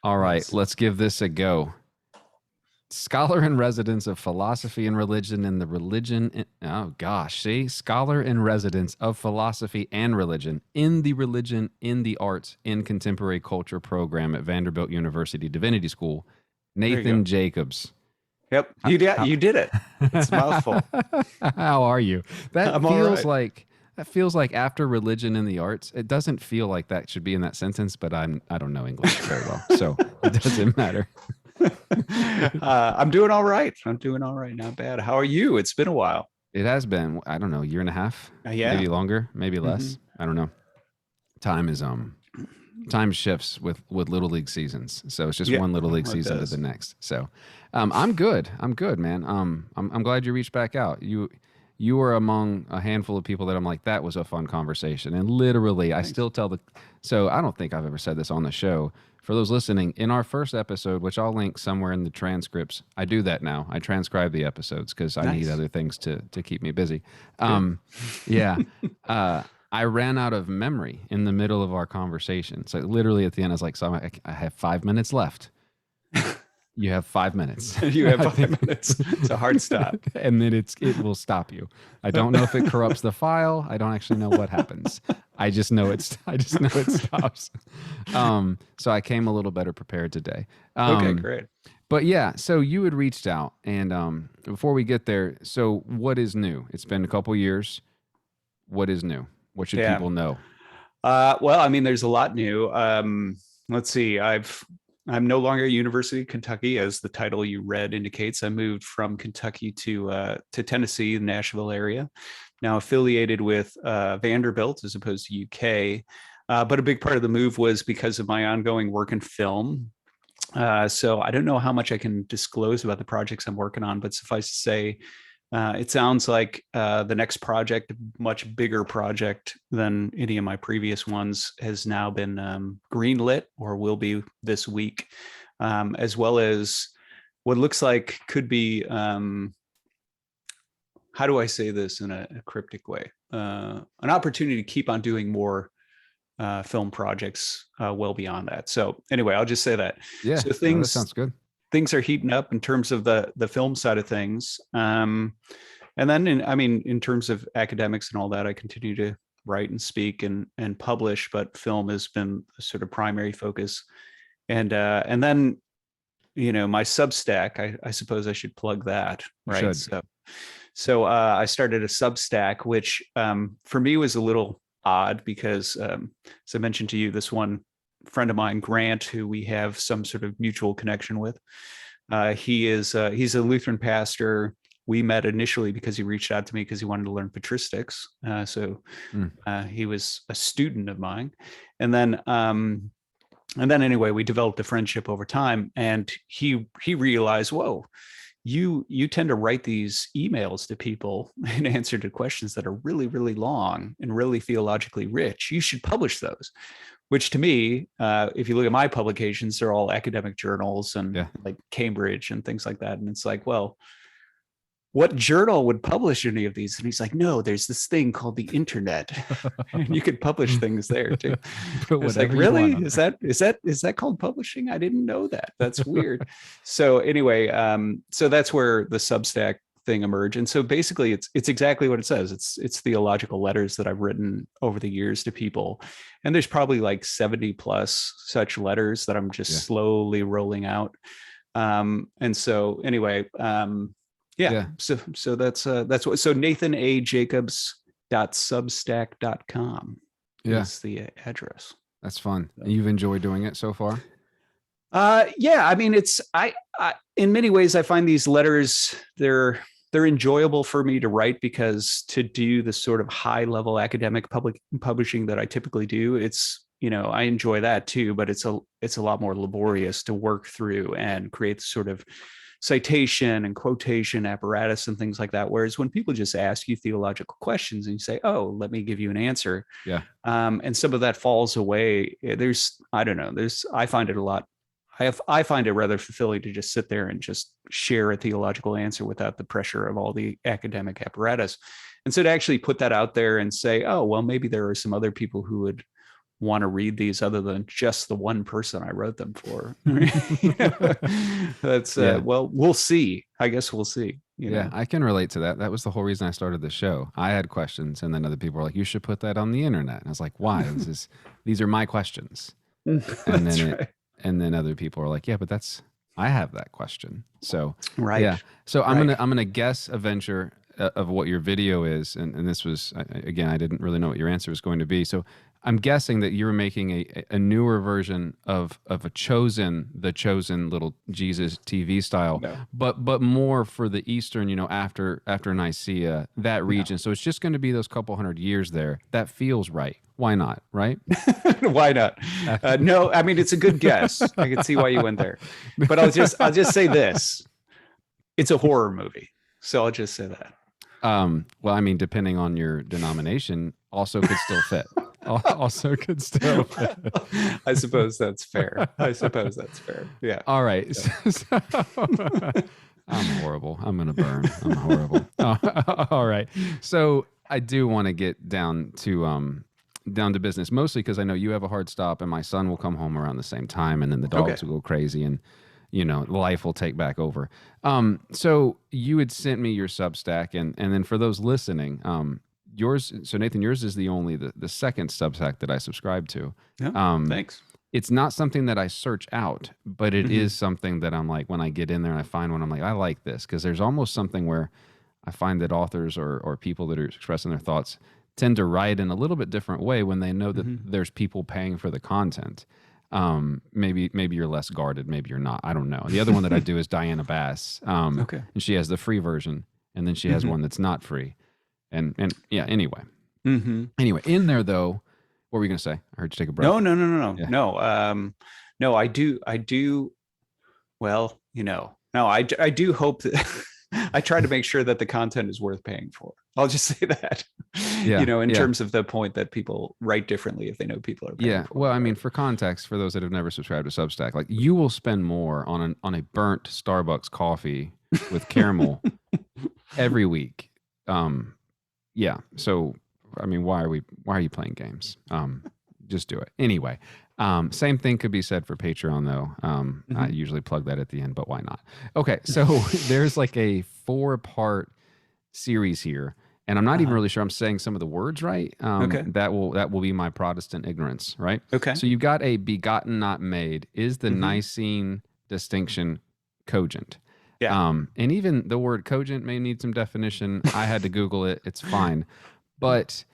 All right, Yes. let's give this a go. Scholar in residence of philosophy and religion in the oh gosh, see? Scholar in residence of philosophy and religion in the arts in contemporary culture program at Vanderbilt University Divinity School, There you go. Nathan Jacobs. Yep. How, how, You did it. It's a mouthful. how are you? I'm all right. That feels like after religion in the arts. It doesn't feel like that should be in that sentence, but I don't know English very well, so it doesn't matter. I'm doing all right. I'm doing all right. Not bad. How are you? It's been a while. It has been, I don't know, a year and a half, Yeah. maybe longer, maybe Hmm. less. I don't know. Time is time shifts with little league seasons. So it's just Yeah. one little league It season to the does. next. So I'm good. I'm good, man. I'm glad you reached back out. You were among a handful of people that I'm like, that was a fun conversation. And literally, I Thanks. still tell so I don't think I've ever said this on the show. For those listening, in our first episode, which I'll link somewhere in the transcripts, I do that now. I transcribe the episodes because I need Nice. other things to keep me busy. Good. Um, yeah. I ran out of memory in the middle of our conversation. So literally at the end, I was like, so I have 5 minutes left. You have 5 minutes. You have I five think, minutes. It's a hard stop. and then it will stop you. I don't know if it corrupts the file. I don't actually know what happens. I just know it stops. So I came a little better prepared today. Okay, Um, great. but yeah, so you had reached out, and before we get there, so what is new? It's been a couple years. What is new? What should Yeah. people know? Well, I mean, there's a lot new. Let's see. I'm no longer at University of Kentucky, as the title you read indicates. I moved from Kentucky to Tennessee, the Nashville area. Now affiliated with Vanderbilt as opposed to UK. But a big part of the move was because of my ongoing work in film. So I don't know how much I can disclose about the projects I'm working on, but suffice to say, it sounds like the next project, much bigger project than any of my previous ones, has now been greenlit or will be this week, as well as what looks like could be, how do I say this in a cryptic way? An opportunity to keep on doing more film projects well beyond that. So anyway, I'll just say that. Yeah, So no, that sounds good. things are heating up in terms of the film side of things. And then I mean, in terms of academics and all that, I continue to write and speak and publish, but film has been a sort of primary focus. And then, my Substack, I suppose I should plug that, You right? should. So I started a Substack, which for me was a little odd because, as I mentioned to you, this one friend of mine, Grant, who we have some sort of mutual connection with, he's a Lutheran pastor. We met initially because he reached out to me because he wanted to learn patristics. Mm, He was a student of mine, and then anyway, we developed a friendship over time, and he realized, whoa, you tend to write these emails to people in answer to questions that are really, really long and really theologically rich. You should publish those. Which to me, if you look at my publications, they're all academic journals and yeah. like Cambridge and things like that. And it's like, well, what journal would publish any of these? And he's like, no, there's this thing called the internet, and you could publish things there too. Put I was like, whatever you really? want on Is there. that called publishing? I didn't know that. That's weird. So anyway, so that's where the Substack thing emerged. And so basically, it's exactly what it says. It's theological letters that I've written over the years to people, and there's probably like 70 plus such letters that I'm Yeah. just slowly rolling out. And so anyway, yeah, Yeah. so that's what, so Nathan A. Jacobs.substack.com Yeah. is the address. That's fun. And you've enjoyed doing it so far? Yeah, I mean, I in many ways I find these letters, they're enjoyable for me to write, because to do the sort of high level academic public publishing that I typically do, it's, I enjoy that too, but it's a lot more laborious to work through and create sort of citation and quotation apparatus and things like that. Whereas when people just ask you theological questions and you say, oh, let me give you an answer, Yeah. and some of that falls away, I don't know, I find it a lot. I find it rather fulfilling to just sit there and just share a theological answer without the pressure of all the academic apparatus. And so to actually put that out there and say, oh, well, maybe there are some other people who would want to read these other than just the one person I wrote them for. That's Yeah. well, we'll see. I guess we'll see. Yeah, I can relate to that. That was the whole reason I started the show. I had questions, and then other people were like, "You should put that on the internet." And I was like, "Why? These are my questions." And That's then right. and then other people are like, "Yeah, but I have that question." So Right. yeah, so Right. I'm gonna guess a venture of what your video is, and this was again, I didn't really know what your answer was going to be. So I'm guessing that you're making a newer version of the chosen little Jesus TV style, No. but more for the Eastern, after Nicaea, that No. region. So it's just going to be those couple hundred years there. That feels right. Why not? Right? Why not? No, I mean it's a good guess. I can see why you went there, but I'll just say this: it's a horror movie, so I'll just say that. Well, I mean, depending on your denomination, also could still fit. Also could still fit. I suppose that's fair. I suppose that's fair. Yeah. All right. So, I'm horrible. I'm gonna burn. I'm horrible. All right. So I do want to get down to business, mostly because I know you have a hard stop, and my son will come home around the same time, and then the dogs Okay. will go crazy, and life will take back over. So you had sent me your Substack, and then for those listening, yours. So Nathan, yours is the second Substack that I subscribe to. Yeah. Um, Thanks. it's not something that I search out, but it Mhm. is something that I'm like, when I get in there and I find one, I'm like, I like this, because there's almost something where I find that authors or people that are expressing their thoughts tend to write in a little bit different way when they know that Mhm. there's people paying for the content. Maybe you're less guarded, maybe you're not. I don't know. The other one that I do is Diana Bass, Okay. and she has the free version, and then she has Mhm. one that's not free, and yeah. Mm-hmm. Anyway, in there though, what were you gonna say? I heard you take a breath. No. Yeah. No. No, I do. Well, no, I do hope that I try to make sure that the content is worth paying for. I'll just say that, Yeah. in Yeah. terms of the point that people write differently if they know people are paying Yeah. for Well, it. I mean, Right? for context, for those that have never subscribed to Substack, like, you will spend more on a burnt Starbucks coffee with caramel every week. Yeah. So, I mean, why are you playing games? Just do it. Anyway, same thing could be said for Patreon though. I Mhm. usually plug that at the end, but why not? Okay. So there's like a 4-part series here, and I'm not even Uh-huh. really sure I'm saying some of the words right. Okay. That will be my Protestant ignorance, right? Okay. So you've got a begotten, not made. Is the Mhm. Nicene distinction cogent? Yeah. And even the word cogent may need some definition. I had to Google it. It's fine, but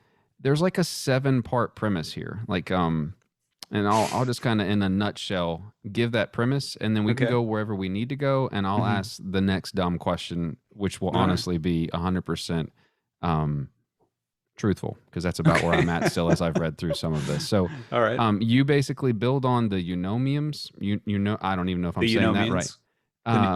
there's like a 7-part premise here. Like, and I'll just kind of in a nutshell give that premise, and then we can Okay. go wherever we need to go, and I'll Mhm. ask the next dumb question, which will All right. honestly be 100% truthful, because that's about where I'm at still as I've read through some of this. So All right. you basically build on the eunomiums. I don't even know if I'm The saying that right. Eunomians.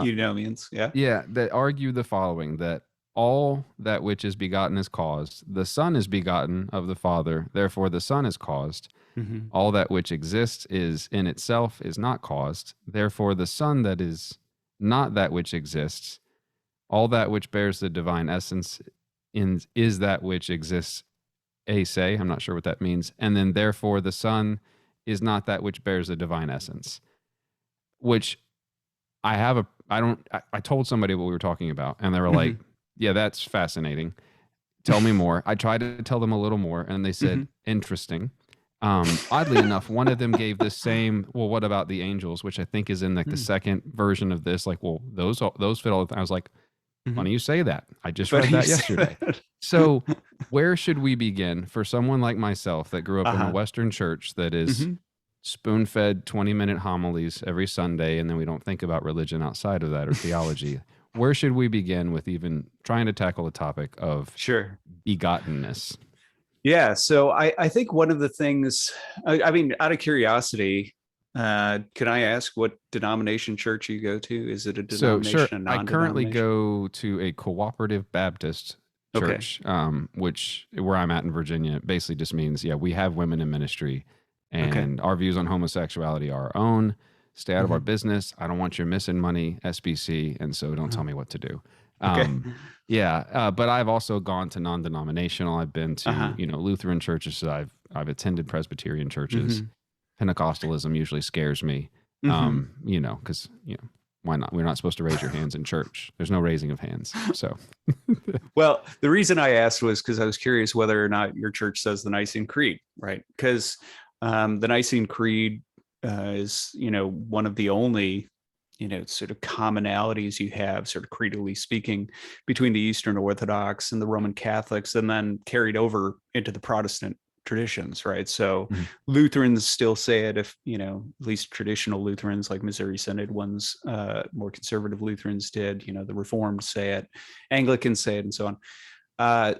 The Eunomians. Yeah. Yeah, that argue the following: that all that which is begotten is caused. The Son is begotten of the Father, therefore the Son is caused. Mhm. All that which exists is in itself is not caused, therefore the Son that is not that which exists. All that which bears the divine essence is that which exists a se. I'm not sure what that means. And then therefore the Son is not that which bears the divine essence. Which I told somebody what we were talking about, and they were like, Mhm. yeah, that's fascinating. Tell me more. I tried to tell them a little more, and they said, Mhm. interesting. Oddly enough, one of them gave the same, well, what about the angels, which I think is in like the Mm. second version of this. Like, well, those fit all the time. I was like, Mhm. funny you say that. I just Funny read you that say yesterday. that. So where should we begin for someone like myself that grew up in a Uh-huh. Western church that is Mhm. spoon-fed 20-minute homilies every Sunday, and then we don't think about religion outside of that, or theology? Where should we begin with even trying to tackle the topic of Sure. begottenness? Yeah. So I think one of the things, I mean, out of curiosity, can I ask what denomination church you go to? Is it a So sure, denomination, a I currently non-denomination? go to a cooperative Baptist Okay. church, which where I'm at in Virginia basically just means, yeah, we have women in ministry, Okay. and our views on homosexuality are our own. Stay out of our Mhm. business. I don't want you missing money, SBC, and so don't tell Uh-huh. me what to do. Okay. Yeah, but I've also gone to non-denominational. I've been to Uh-huh. Lutheran churches. I've I've attended Presbyterian churches. Mhm. Pentecostalism usually scares me, Mhm. because why not? We're not supposed to raise your hands in church. There's no raising of hands. So Well, the reason I asked was because I was curious whether or not your church says the Nicene Creed, right? Because the Nicene Creed is, one of the only, sort of commonalities you have, sort of creedally speaking, between the Eastern Orthodox and the Roman Catholics, and then carried over into the Protestant traditions, right? So Mhm. Lutherans still say it, if at least traditional Lutherans like Missouri Synod ones, more conservative Lutherans did, the Reformed say it, Anglicans say it, and so on.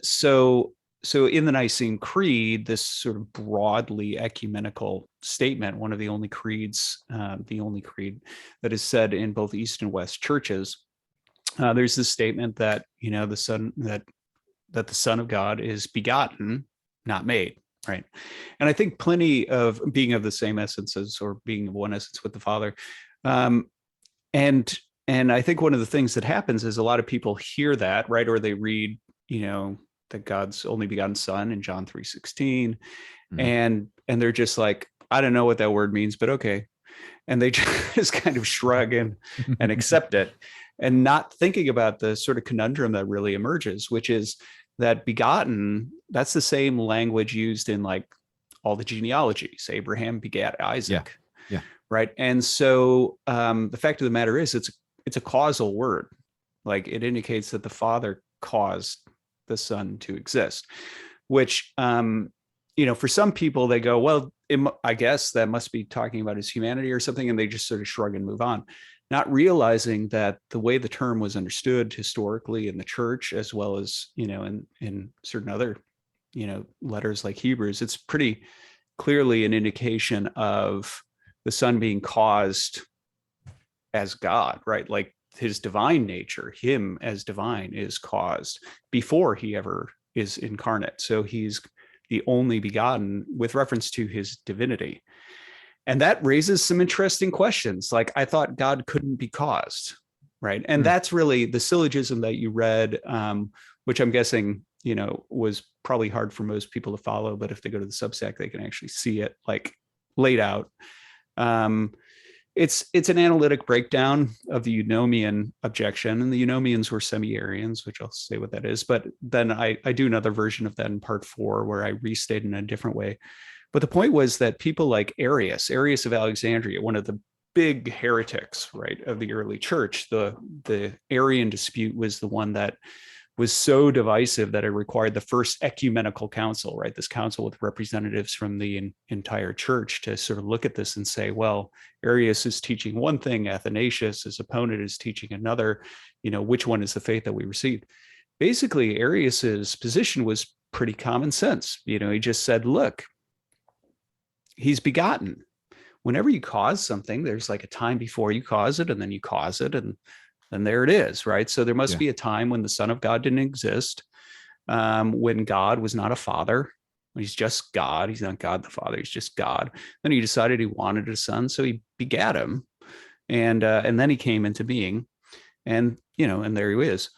So in the Nicene Creed, this sort of broadly ecumenical statement, one of the only creeds, the only creed that is said in both East and West churches, there's this statement that the Son, that the Son of God is begotten, not made, right? And I think plenty of being of the same essence as, or being of one essence with the Father, um, and and I think one of the things that happens is a lot of people hear that, right, or they read, that God's only begotten Son in John 3:16, Mhm. and they're just like, I don't know what that word means, but okay, and they just kind of shrug and accept it, and not thinking about the sort of conundrum that really emerges, which is that begotten, that's the same language used in like all the genealogies. Abraham begat Yeah. Isaac, Yeah. right? And so the fact of the matter is, it's a causal word. Like, it indicates that the Father caused the Son to exist, which for some people, they go, well, I guess that must be talking about his humanity or something, and they just sort of shrug and move on, not realizing that the way the term was understood historically in the church, as well as in certain other letters like Hebrews, it's pretty clearly an indication of the Son being caused as God, right? Like, his divine nature, him as divine, is caused before he ever is incarnate. So he's the only begotten with reference to his divinity. And that raises some interesting questions. Like, I thought God couldn't be caused, right? And Hmm. that's really the syllogism that you read, which I'm guessing, was probably hard for most people to follow. But if they go to the Substack, they can actually see it like laid out. Um, it's an analytic breakdown of the Eunomian objection, and the Eunomians were semi-Arians, which I'll say what that is. But then I do another version of that in part 4, where I restate in a different way. But the point was that people like Arius of Alexandria, one of the big heretics, right, of the early church, the Arian dispute was the one that was so divisive that it required the first ecumenical council, right? This council with representatives from the entire church to sort of look at this and say, well, Arius is teaching one thing, Athanasius, his opponent, is teaching another, which one is the faith that we received? Basically, Arius's position was pretty common sense. He just said, look, he's begotten. Whenever you cause something, there's like a time before you cause it, and then you cause it, and there it is, right? So there must Yeah. be a time when the Son of God didn't exist, when God was not a father. He's just God. He's not God the Father. He's just God. Then he decided he wanted a son, so he begat him, and then he came into being, and and there he is.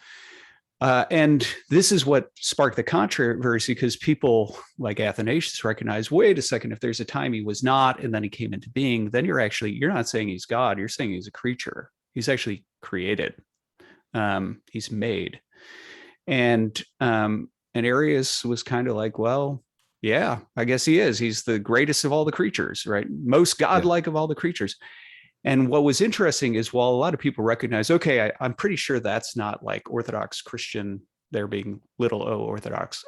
And this is what sparked the controversy, because people like Athanasius recognized, wait a second, if there's a time he was not and then he came into being, then you're not saying he's God, you're saying he's a creature. He's actually created. He's made. And Arius was kind of like, well, yeah, I guess he is. He's the greatest of all the creatures, right? Most Yeah. godlike of all the creatures. And what was interesting is, while a lot of people recognize, okay, I'm pretty sure that's not like Orthodox Christian, there being little o Orthodox,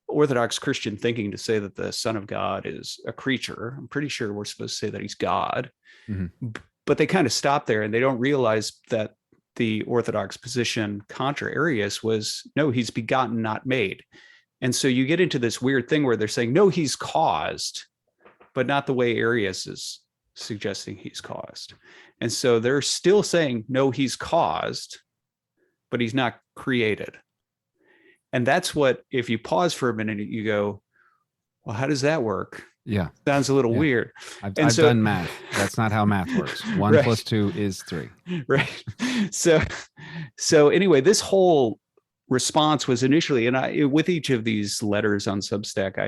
Orthodox Christian thinking to say that the Son of God is a creature. I'm pretty sure we're supposed to say that he's God. Mhm. But they kind of stop there, and they don't realize that the Orthodox position contra Arius was, no, he's begotten, not made. And so you get into this weird thing where they're saying, no, he's caused, but not the way Arius is suggesting he's caused. And so they're still saying, no, he's caused, but he's not created. And that's what, if you pause for a minute, you go, well, how does that work? Yeah. Sounds a little Yeah. weird. I've done math. That's not how math works. 1 Right. plus 2 is 3. Right. So anyway, this whole response was initially, and with each of these letters on Substack,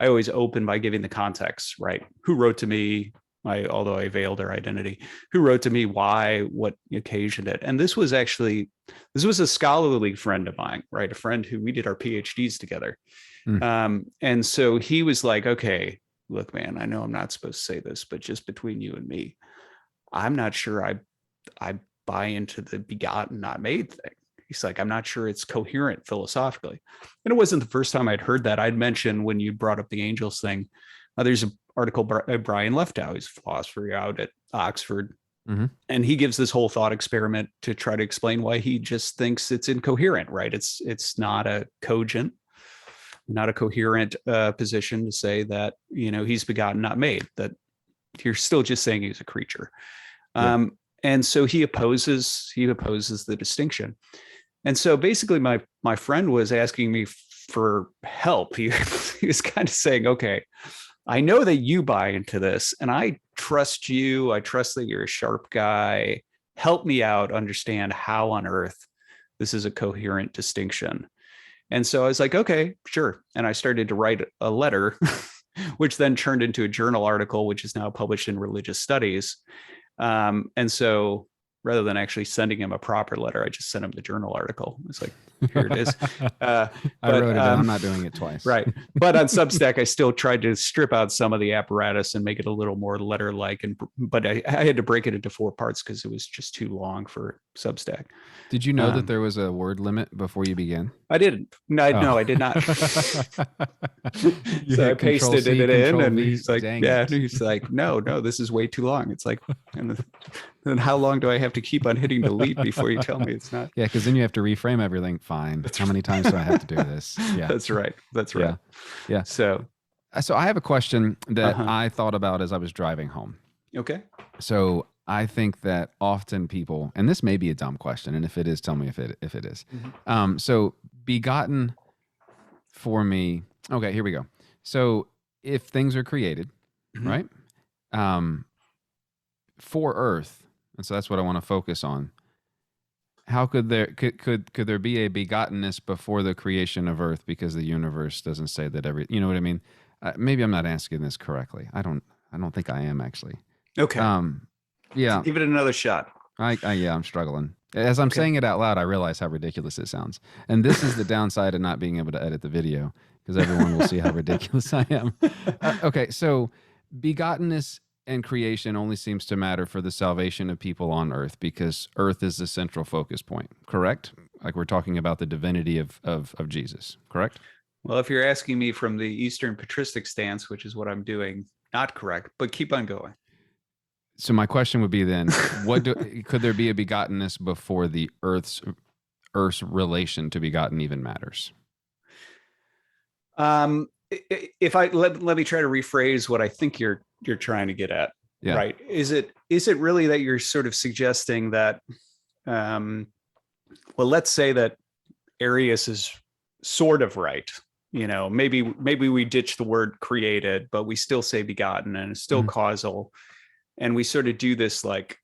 I I always open by giving the context, right? Who wrote to me? Although I veiled their identity, who wrote to me, why, what occasioned it. And this was a scholarly friend of mine, right? A friend who we did our PhDs together. And so he was like, okay, look, man, I know I'm not supposed to say this, but just between you and me, I'm not sure I buy into the begotten, not made thing. He's like, I'm not sure it's coherent philosophically. And it wasn't the first time I'd heard that. I'd mentioned when you brought up the angels thing, there's an article by Brian Leftow, who's a philosopher out at Oxford. And he gives this whole thought experiment to try to explain why he just thinks it's incoherent, right? It's not a cogent, not a coherent position to say that, he's begotten, not made, that you're still just saying he's a creature. Yeah. And so he opposes the distinction. And so basically my friend was asking me for help. He was kind of saying, okay, I know that you buy into this and I trust you. I trust that you're a sharp guy. Help me out, understand how on earth this is a coherent distinction. And so I was like, okay, sure. And I started to write a letter, which then turned into a journal article, which is now published in Religious Studies. And so rather than actually sending him a proper letter, I just sent him the journal article. It's like, here it is. I wrote it down. I'm not doing it twice. Right. But on Substack, I still tried to strip out some of the apparatus and make it a little more letter-like. But I had to break it into 4 parts because it was just too long for Substack. Did you know that there was a word limit before you began? I didn't. No, I did not. So I pasted it in, and he's like, yeah. He's like, no, this is way too long. It's like, and then how long do I have to keep on hitting delete before you tell me it's not? Yeah, because then you have to reframe everything. Fine. How many times do I have to do this? Yeah, that's right. Yeah. So I have a question that I thought about as I was driving home. Okay. So I think that often people, and this may be a dumb question, and if it is, tell me if it is. So begotten for me. Okay, here we go. So if things are created, right? For Earth, and so that's what I want to focus on. How could there there be a begottenness before the creation of Earth, because the universe doesn't say that you know what I mean? Maybe I'm not asking this correctly. I don't think I am actually. Okay. Yeah. Give it another shot. Yeah, I'm struggling. As I'm saying it out loud, I realize how ridiculous it sounds. And this is the downside of not being able to edit the video, because everyone will see how ridiculous I am. Okay, so begottenness and creation only seems to matter for the salvation of people on Earth, because Earth is the central focus point, correct? Like we're talking about the divinity of Jesus, correct? Well, if you're asking me from the Eastern patristic stance, which is what I'm doing, not correct, but keep on going. So my question would be then, could there be a begottenness before the Earth's relation to begotten even matters? If I let me try to rephrase what I think you're trying to get at. Yeah. Right? Is it really that you're sort of suggesting that? Well, let's say that Arius is sort of right. Maybe we ditch the word created, but we still say begotten, and it's still causal. And we sort of do this like,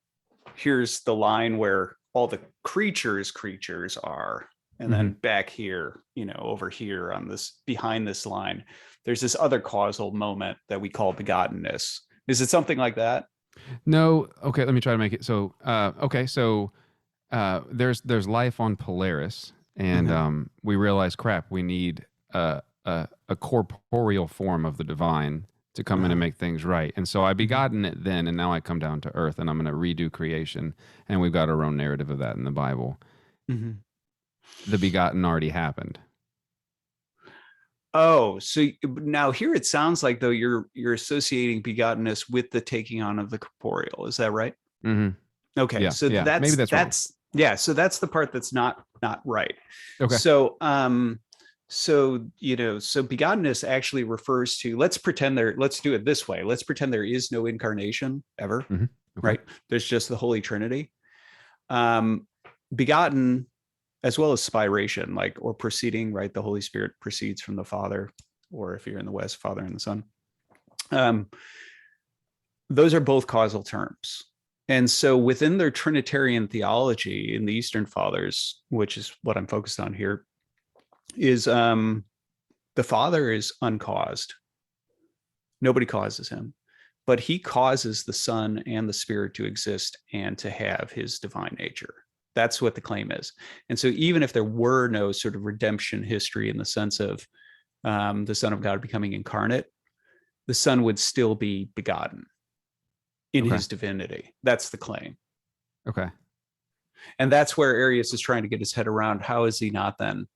here's the line where all the creatures are. And then back here, over here on this, behind this line, there's this other causal moment that we call begottenness. Is it something like that? No. Okay. Let me try to make it. So, there's life on Polaris, and we realize, crap, we need a corporeal form of the divine to come in and make things right. And so I begotten it then, and now I come down to Earth, and I'm going to redo creation. And we've got our own narrative of that in the Bible. The begotten already happened. Oh, so now here it sounds like though you're associating begottenness with the taking on of the corporeal. Is that right? Okay, yeah, so maybe that's yeah. So that's the part that's not right. Okay. So so begottenness actually refers to, let's do it this way. Let's pretend there is no incarnation ever, right? There's just the Holy Trinity. Begotten, as well as spiration, or proceeding, right? The Holy Spirit proceeds from the Father, or if you're in the West, Father and the Son. Those are both causal terms. And so within their Trinitarian theology in the Eastern Fathers, which is what I'm focused on here, is the Father is uncaused. Nobody causes him, but he causes the Son and the Spirit to exist and to have his divine nature. That's what the claim is. And so even if there were no sort of redemption history in the sense of the Son of God becoming incarnate, the Son would still be begotten in Okay. his divinity. That's the claim. Okay. And that's where Arius is trying to get his head around. How is he not then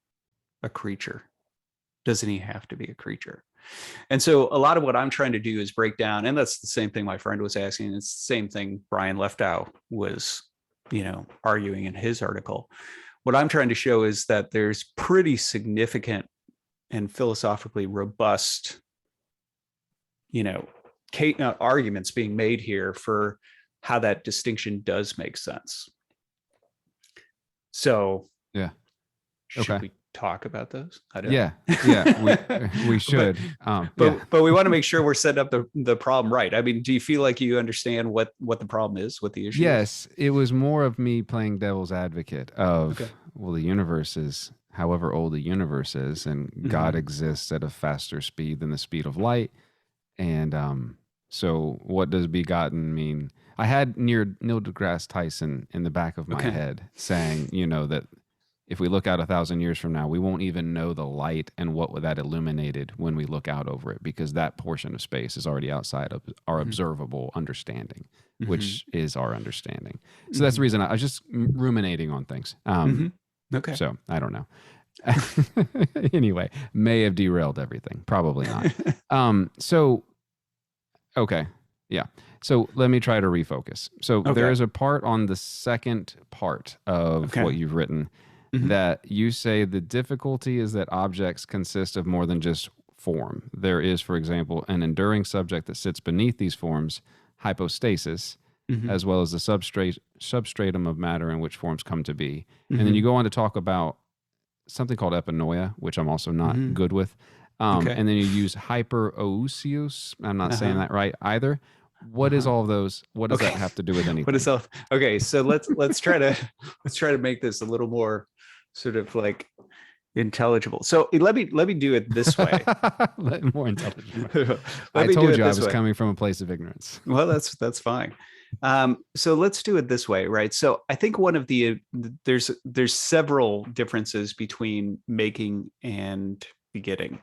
a creature? Doesn't he have to be a creature? And so a lot of what I'm trying to do is break down, and that's the same thing my friend was asking. It's the same thing Brian Leftow was, arguing in his article. What I'm trying to show is that there's pretty significant and philosophically robust, arguments being made here for how that distinction does make sense. So, Yeah. should Okay. we talk about those? I don't Yeah. know. Yeah. We should. But we want to make sure we're setting up the problem right. I mean, do you feel like you understand what the problem is, what the issue is? Yes, it was more of me playing devil's advocate of, Okay. well, the universe is however old the universe is, and God Mhm. exists at a faster speed than the speed of light. And so what does begotten mean? I had Neil deGrasse Tyson in the back of my Okay. head saying, that if we look out 1,000 years from now, we won't even know the light and what that illuminated when we look out over it, because that portion of space is already outside of our Mhm. observable understanding, Mhm. which is our understanding. So that's the reason I was just ruminating on things. Mhm. Okay. So I don't know. Anyway, may have derailed everything. Probably not. Okay. Yeah. So let me try to refocus. So Okay. there is a part on the second part of Okay. what you've written Mhm. that you say the difficulty is that objects consist of more than just form. There is, for example, an enduring subject that sits beneath these forms, hypostasis, Mhm. as well as the substratum of matter in which forms come to be. And then Mhm. you go on to talk about something called epinoia, which I'm also not Mhm. good with. Okay. And then you use hyperousios. I'm not saying Uh-huh. that right either. What is Uh-huh. all of those? What does that Okay. have to do with anything? What is all? Okay, so let's try to make this a little more sort of like intelligible. So let me do it this way. More intelligent. Let I me do told it you I this was way. coming from a place of ignorance. Well, that's fine. So let's do it this way, right? So I think one of there's several differences between making and begetting,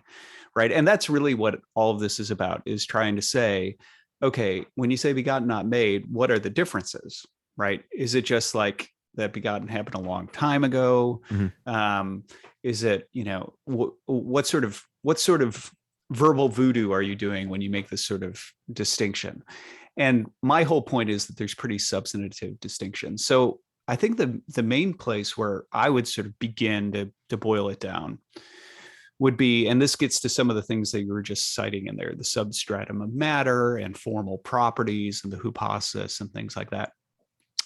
right? And that's really what all of this is about, is trying to say, okay, when you say begotten, not made, what are the differences, right? Is it just like that begotten happened a long time ago? Mhm. Is it, what sort of verbal voodoo are you doing when you make this sort of distinction? And my whole point is that there's pretty substantive distinctions. So I think the main place where I would sort of begin to boil it down would be, and this gets to some of the things that you were just citing in there, the substratum of matter and formal properties and the hypostasis and things like that.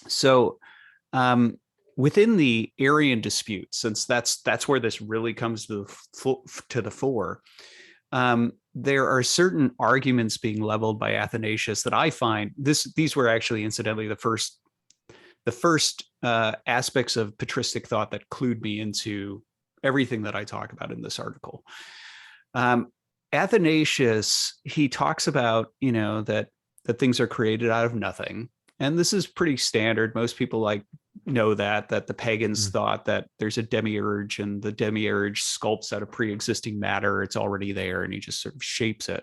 So within the Arian dispute, since that's where this really comes to the fore, there are certain arguments being leveled by Athanasius that I find these were actually incidentally the first aspects of patristic thought that clued me into everything that I talk about in this article. Athanasius, he talks about, that things are created out of nothing. And this is pretty standard. Most people know that the pagans thought that there's a demiurge, and the demiurge sculpts out of pre-existing matter. It's already there, and he just sort of shapes it.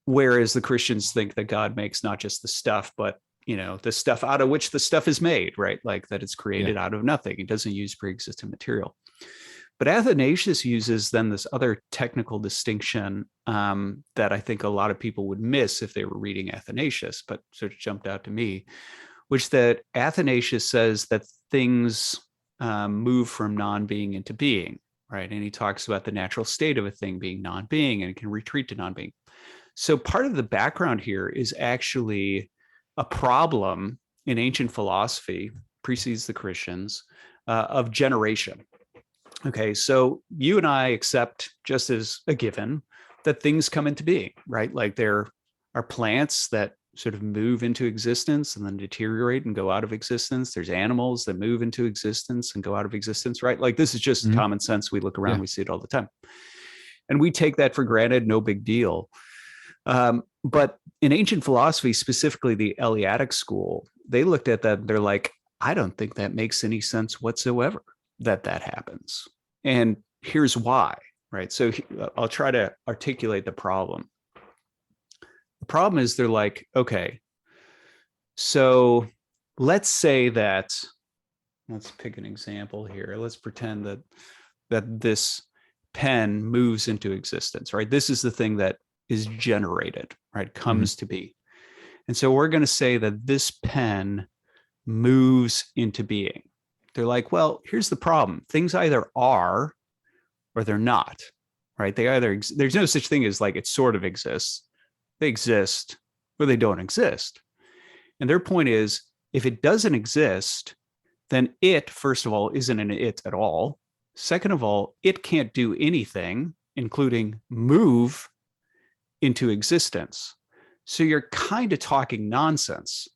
Whereas the Christians think that God makes not just the stuff, but the stuff out of which the stuff is made, right? Like that it's created out of nothing. It doesn't use pre-existing material. But Athanasius uses then this other technical distinction that I think a lot of people would miss if they were reading Athanasius, but sort of jumped out to me, which that Athanasius says that things move from non-being into being, right? And he talks about the natural state of a thing being non-being, and it can retreat to non-being. So part of the background here is actually a problem in ancient philosophy, precedes the Christians, of generation. Okay, so you and I accept just as a given that things come into being, right? Like there are plants that sort of move into existence and then deteriorate and go out of existence. There's animals that move into existence and go out of existence, right? Like this is just common sense. We look around, we see it all the time. And we take that for granted, no big deal. But in ancient philosophy, specifically the Eleatic school, they looked at that and they're like, I don't think that makes any sense whatsoever that happens. And here's why, right? So I'll try to articulate the problem. The problem is they're like, okay, so let's say that, let's pick an example here. Let's pretend that this pen moves into existence, right? This is the thing that is generated, right? Comes to be. And so we're going to say that this pen moves into being. They're like, well, here's the problem. Things either are or they're not, right? They either, there's no such thing as like it sort of exists. They exist or they don't exist. And their point is, if it doesn't exist, then it, first of all, isn't an it at all. Second of all, it can't do anything, including move into existence. So you're kind of talking nonsense.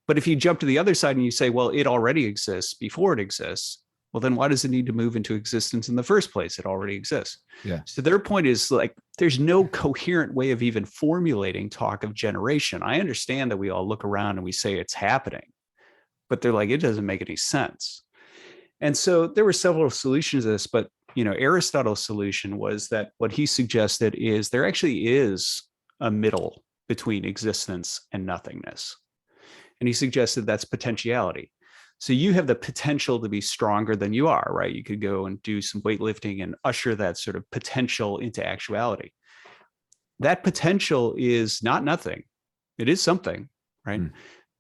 But if you jump to the other side and you say, well, it already exists before it exists, well, then why does it need to move into existence in the first place? It already exists. Yeah. So their point is like, there's no coherent way of even formulating talk of generation. I understand that we all look around and we say it's happening, but they're like, it doesn't make any sense. And so there were several solutions to this, but Aristotle's solution was that what he suggested is there actually is a middle between existence and nothingness. And he suggested that's potentiality. So you have the potential to be stronger than you are, right? You could go and do some weightlifting and usher that sort of potential into actuality. That potential is not nothing. It is something, right?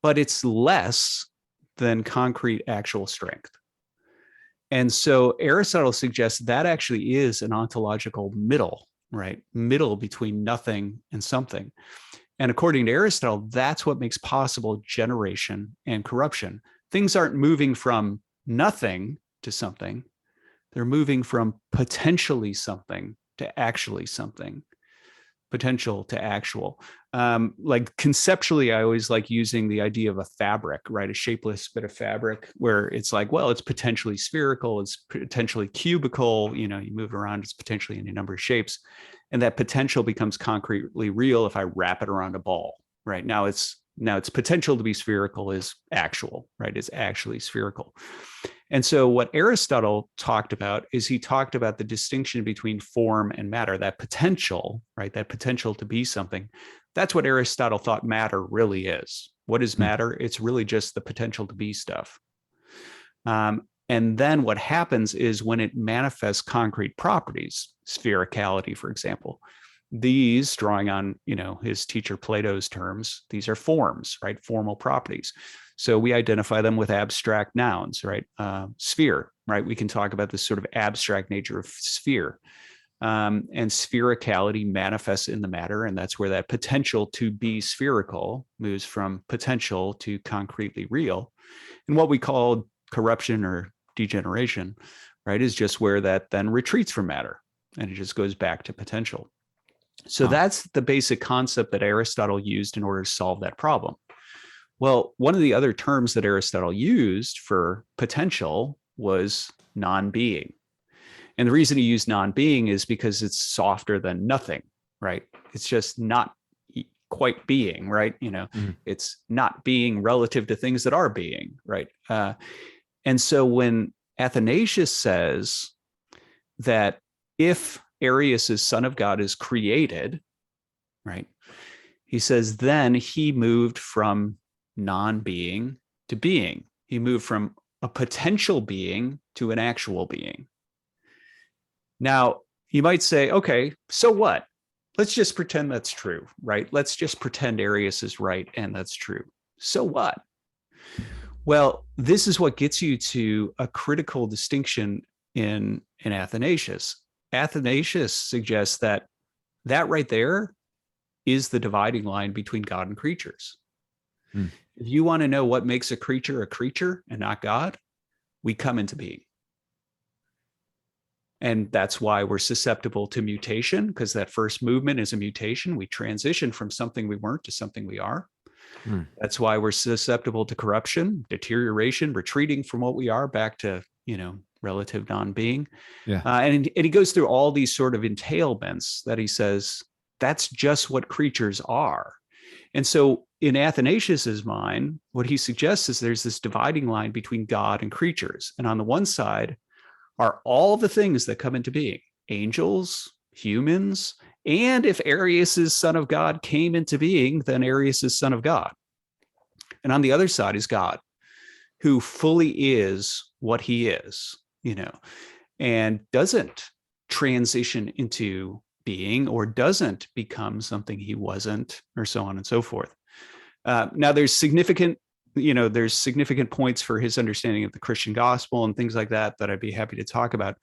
But it's less than concrete actual strength. And so Aristotle suggests that actually is an ontological middle, right? Middle between nothing and something. And according to Aristotle, that's what makes possible generation and corruption. Things aren't moving from nothing to something. They're moving from potentially something to actually something. Potential to actual. Like conceptually, I always like using the idea of a fabric, right? A shapeless bit of fabric where it's like, well, it's potentially spherical, it's potentially cubical, you move around, it's potentially in a number of shapes. And that potential becomes concretely real if I wrap it around a ball, right? Now its potential to be spherical is actual, right? It's actually spherical. And so what Aristotle talked about is he talked about the distinction between form and matter, that potential, right? That potential to be something. That's what Aristotle thought matter really is. What is matter? It's really just the potential to be stuff. And then what happens is when it manifests concrete properties, sphericality, for example, these, drawing on, his teacher Plato's terms, these are forms, right? Formal properties. So we identify them with abstract nouns, right? Sphere, right? We can talk about this sort of abstract nature of sphere. And sphericality manifests in the matter, and that's where that potential to be spherical moves from potential to concretely real. And what we call corruption or degeneration, right, is just where that then retreats from matter, and it just goes back to potential. So that's the basic concept that Aristotle used in order to solve that problem. Well, one of the other terms that Aristotle used for potential was non-being. And the reason he used non-being is because it's softer than nothing, right? It's just not quite being, right? It's not being relative to things that are being, right? And so when Athanasius says that if Arius' Son of God is created, right? He says, then he moved from non-being to being. He moved from a potential being to an actual being. Now, you might say, okay, so what? Let's just pretend that's true, right? Let's just pretend Arius is right and that's true. So what? Well, this is what gets you to a critical distinction in Athanasius. Athanasius suggests that right there is the dividing line between God and creatures. If you want to know what makes a creature and not God, we come into being. And that's why we're susceptible to mutation, because that first movement is a mutation. We transition from something we weren't to something we are. That's why we're susceptible to corruption, deterioration, retreating from what we are back to, relative non-being. Yeah. And he goes through all these sort of entailments that he says that's just what creatures are. And so in Athanasius's mind, what he suggests is there's this dividing line between God and creatures. And on the one side are all the things that come into being, angels, humans, and if Arius is son of God came into being, then Arius is son of God. And on the other side is God, who fully is what he is, and doesn't transition into being or doesn't become something he wasn't, or so on and so forth. Now there's significant points for his understanding of the Christian gospel and things like that I'd be happy to talk about.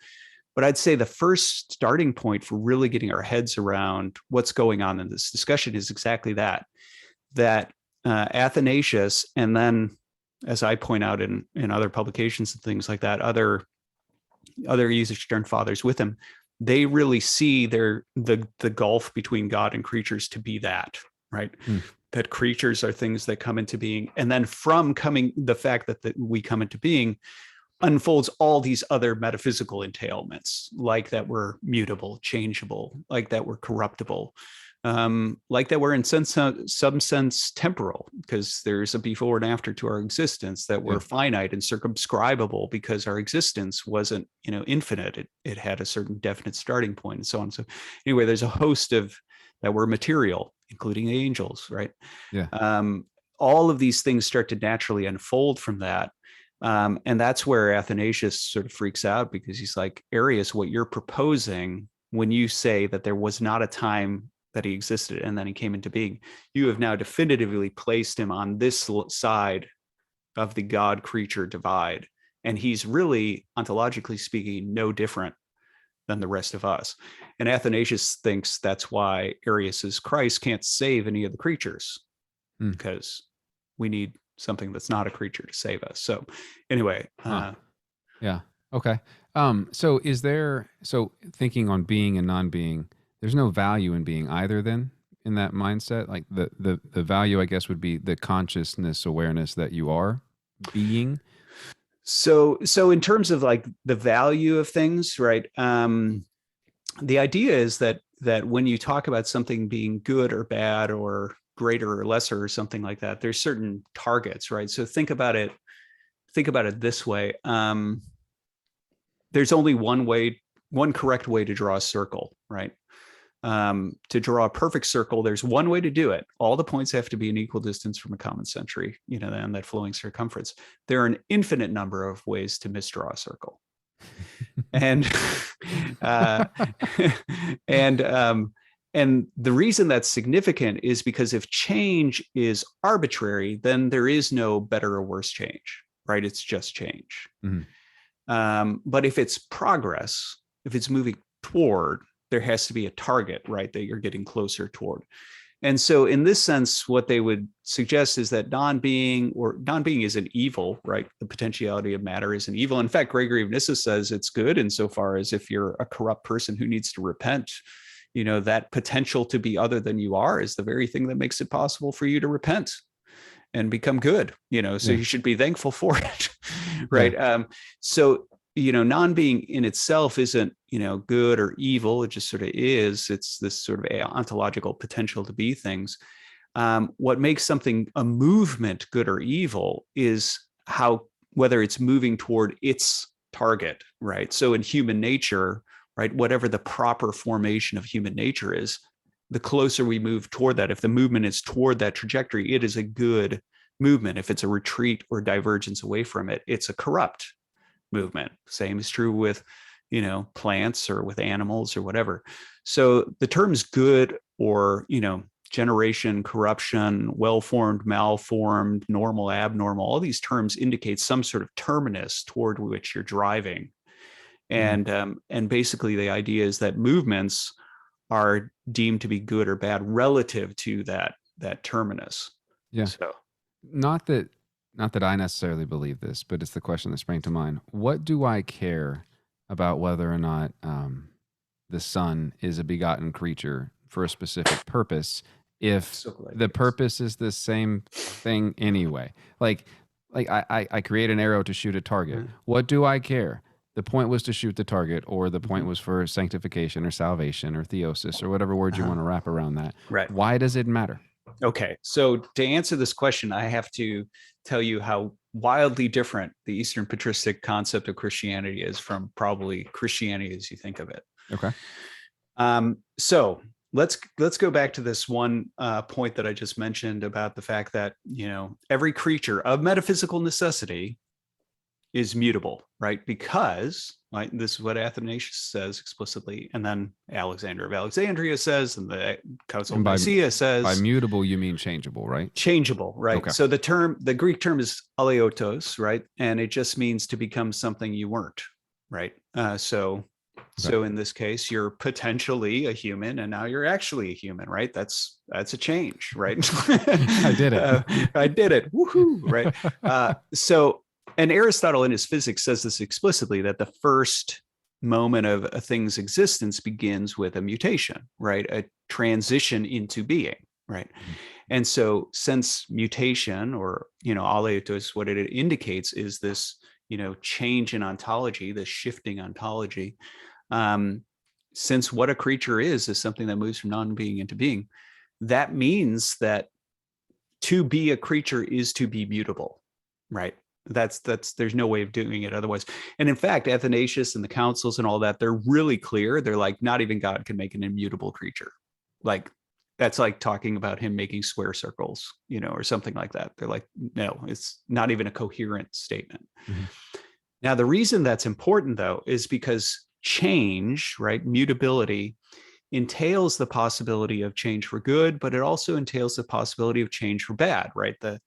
But I'd say the first starting point for really getting our heads around what's going on in this discussion is exactly that Athanasius, and then, as I point out in other publications and things like that, other Eastern fathers with him, they really see the gulf between God and creatures to be that, right? That creatures are things that come into being, and then from the fact that we come into being unfolds all these other metaphysical entailments, like that we're mutable, changeable, like that we're corruptible, like that we're in some sense temporal, because there's a before and after to our existence, that we're finite and circumscribable because our existence wasn't infinite. It had a certain definite starting point and so on. So anyway, there's a host of that we're material, including the angels, right? All of these things start to naturally unfold from that. And that's where Athanasius sort of freaks out, because he's like, Arius, what you're proposing when you say that there was not a time that he existed and then he came into being, you have now definitively placed him on this side of the God creature divide. And he's really, ontologically speaking, no different than the rest of us. And Athanasius thinks that's why Arius's Christ can't save any of the creatures, because we need something that's not a creature to save us. So anyway, yeah. Okay. So thinking on being and non-being, there's no value in being either then, in that mindset? Like the value, I guess, would be the consciousness, awareness that you are being. So in terms of like the value of things, right? The idea is that when you talk about something being good or bad or greater or lesser or something like that, there's certain targets, right? So think about it this way. There's only one correct way to draw a circle, right? To draw a perfect circle, there's one way to do it. All the points have to be an equal distance from a common century, and that flowing circumference. There are an infinite number of ways to misdraw a circle. And and the reason that's significant is because if change is arbitrary, then there is no better or worse change, right? It's just change. But if it's progress, if it's moving toward, there has to be a target, right, that you're getting closer toward. And so in this sense, what they would suggest is that non-being is an evil, right? The potentiality of matter is an evil. In fact, Gregory of Nyssa says it's good insofar as if you're a corrupt person who needs to repent, that potential to be other than you are is the very thing that makes it possible for you to repent and become good, so you should be thankful for it, right? So non-being in itself isn't, good or evil. It just sort of is. It's this sort of ontological potential to be things. What makes something a movement good or evil is whether it's moving toward its target, right? So in human nature, right, whatever the proper formation of human nature is, the closer we move toward that, if the movement is toward that trajectory, it is a good movement. If it's a retreat or divergence away from it, it's a corrupt movement. Same is true with, plants or with animals or whatever. So the terms good or, generation, corruption, well-formed, malformed, normal, abnormal, all these terms indicate some sort of terminus toward which you're driving. And basically the idea is that movements are deemed to be good or bad relative to that terminus. Yeah. So not that I necessarily believe this, but it's the question that sprang to mind. What do I care about whether or not the Son is a begotten creature for a specific purpose if the purpose is the same thing anyway? Like I create an arrow to shoot a target. What do I care? the point was to shoot the target, or the point was for sanctification or salvation or theosis or whatever word you want to wrap around that. Right. Why does it matter? Okay. So to answer this question, I have to tell you how wildly different the Eastern patristic concept of Christianity is from probably Christianity as you think of it. Okay. So let's go back to this one point that I just mentioned about the fact that, every creature of metaphysical necessity is mutable, right? Because, right, this is what Athanasius says explicitly, and then Alexander of Alexandria says, and the Council of Nicaea says. By mutable, you mean changeable, right? Changeable, right? Okay. So the Greek term is aleotos, right? And it just means to become something you weren't, right? So in this case, you're potentially a human, and now you're actually a human, right? That's a change, right? I did it. I did it. Woohoo! Right. And Aristotle in his Physics says this explicitly, that the first moment of a thing's existence begins with a mutation, right? A transition into being, right? And so since mutation, or, aleatos, what it indicates is this, change in ontology, this shifting ontology. Since what a creature is something that moves from non-being into being, that means that to be a creature is to be mutable, right? That's there's no way of doing it otherwise. And in fact, Athanasius and the councils and all that, they're really clear. They're like, not even God can make an immutable creature. Like, that's like talking about him making square circles, or something like that. They're like, no, it's not even a coherent statement. Mm-hmm. Now, the reason that's important, though, is because change, right, mutability, entails the possibility of change for good, but it also entails the possibility of change for bad, right? The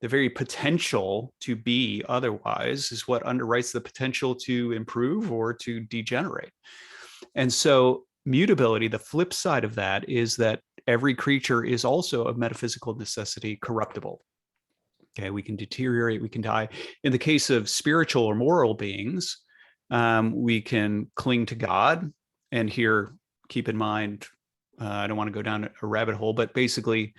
very potential to be otherwise is what underwrites the potential to improve or to degenerate. And so mutability, the flip side of that, is that every creature is also of metaphysical necessity corruptible. Okay, we can deteriorate, we can die. In the case of spiritual or moral beings, we can cling to God. And here, keep in mind, I don't want to go down a rabbit hole, but basically,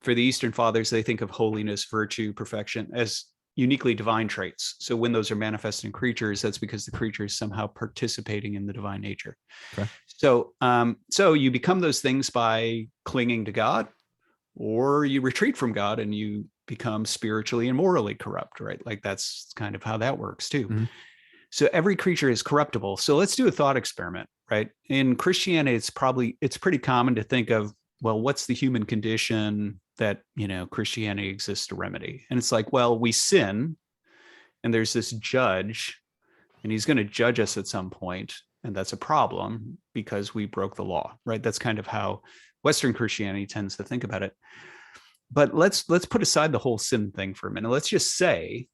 for the Eastern Fathers, they think of holiness, virtue, perfection as uniquely divine traits. So when those are manifest in creatures, that's because the creature is somehow participating in the divine nature. Okay. So you become those things by clinging to God, or you retreat from God and you become spiritually and morally corrupt, right? Like, that's kind of how that works too. Mm-hmm. So every creature is corruptible. So let's do a thought experiment, right? In Christianity, it's pretty common to think of, well, what's the human condition that, Christianity exists to remedy? And it's like, well, we sin, and there's this judge, and he's going to judge us at some point, and that's a problem because we broke the law, right? That's kind of how Western Christianity tends to think about it. But let's put aside the whole sin thing for a minute. Let's just say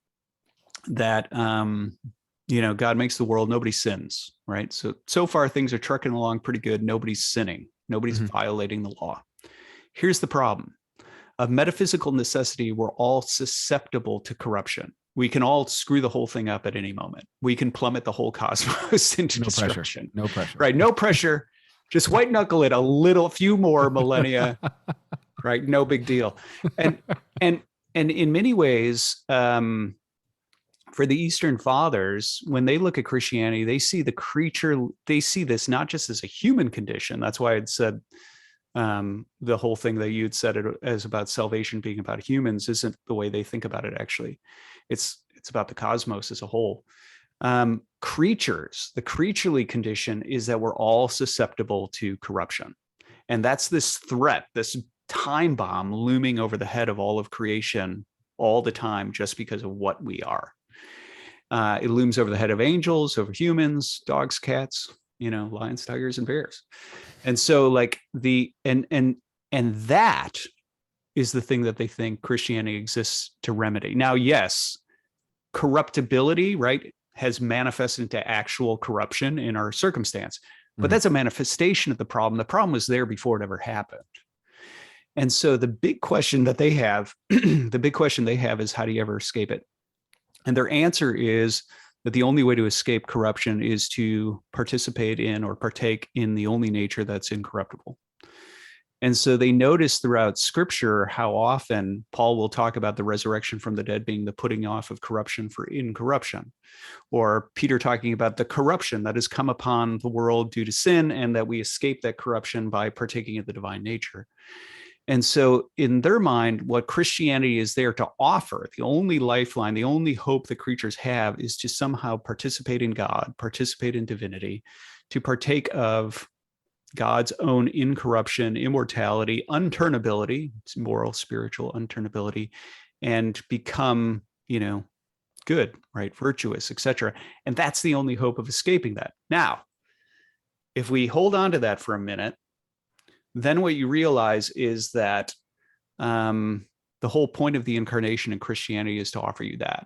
that God makes the world, nobody sins, right? So far things are trucking along pretty good. Nobody's sinning. Nobody's violating the law. Here's the problem. Of metaphysical necessity, we're all susceptible to corruption. We can all screw the whole thing up at any moment. We can plummet the whole cosmos into destruction. No pressure. Right. No pressure. Just white knuckle it a few more millennia. Right. No big deal. And in many ways, for the Eastern Fathers, when they look at Christianity, they see the creature, they see this not just as a human condition. That's why I'd said the whole thing that you'd said it as about salvation being about humans isn't the way they think about it, actually. It's about the cosmos as a whole. Creatures, the creaturely condition is that we're all susceptible to corruption. And that's this threat, this time bomb looming over the head of all of creation all the time, just because of what we are. It looms over the head of angels, over humans, dogs, cats, lions, tigers, and bears. And so like and that is the thing that they think Christianity exists to remedy. Now, yes, corruptibility, right, has manifested into actual corruption in our circumstance, but that's a manifestation of the problem. The problem was there before it ever happened. And so the big question that they have, is how do you ever escape it? And their answer is that the only way to escape corruption is to participate in or partake in the only nature that's incorruptible. And so they notice throughout scripture how often Paul will talk about the resurrection from the dead being the putting off of corruption for incorruption, or Peter talking about the corruption that has come upon the world due to sin, and that we escape that corruption by partaking of the divine nature. And so in their mind, what Christianity is there to offer, the only lifeline, the only hope that creatures have, is to somehow participate in God, participate in divinity, to partake of God's own incorruption, immortality, unturnability, moral, spiritual unturnability, and become, good, right, virtuous, etc. And that's the only hope of escaping that. Now, if we hold on to that for a minute, then what you realize is that the whole point of the incarnation in Christianity is to offer you that.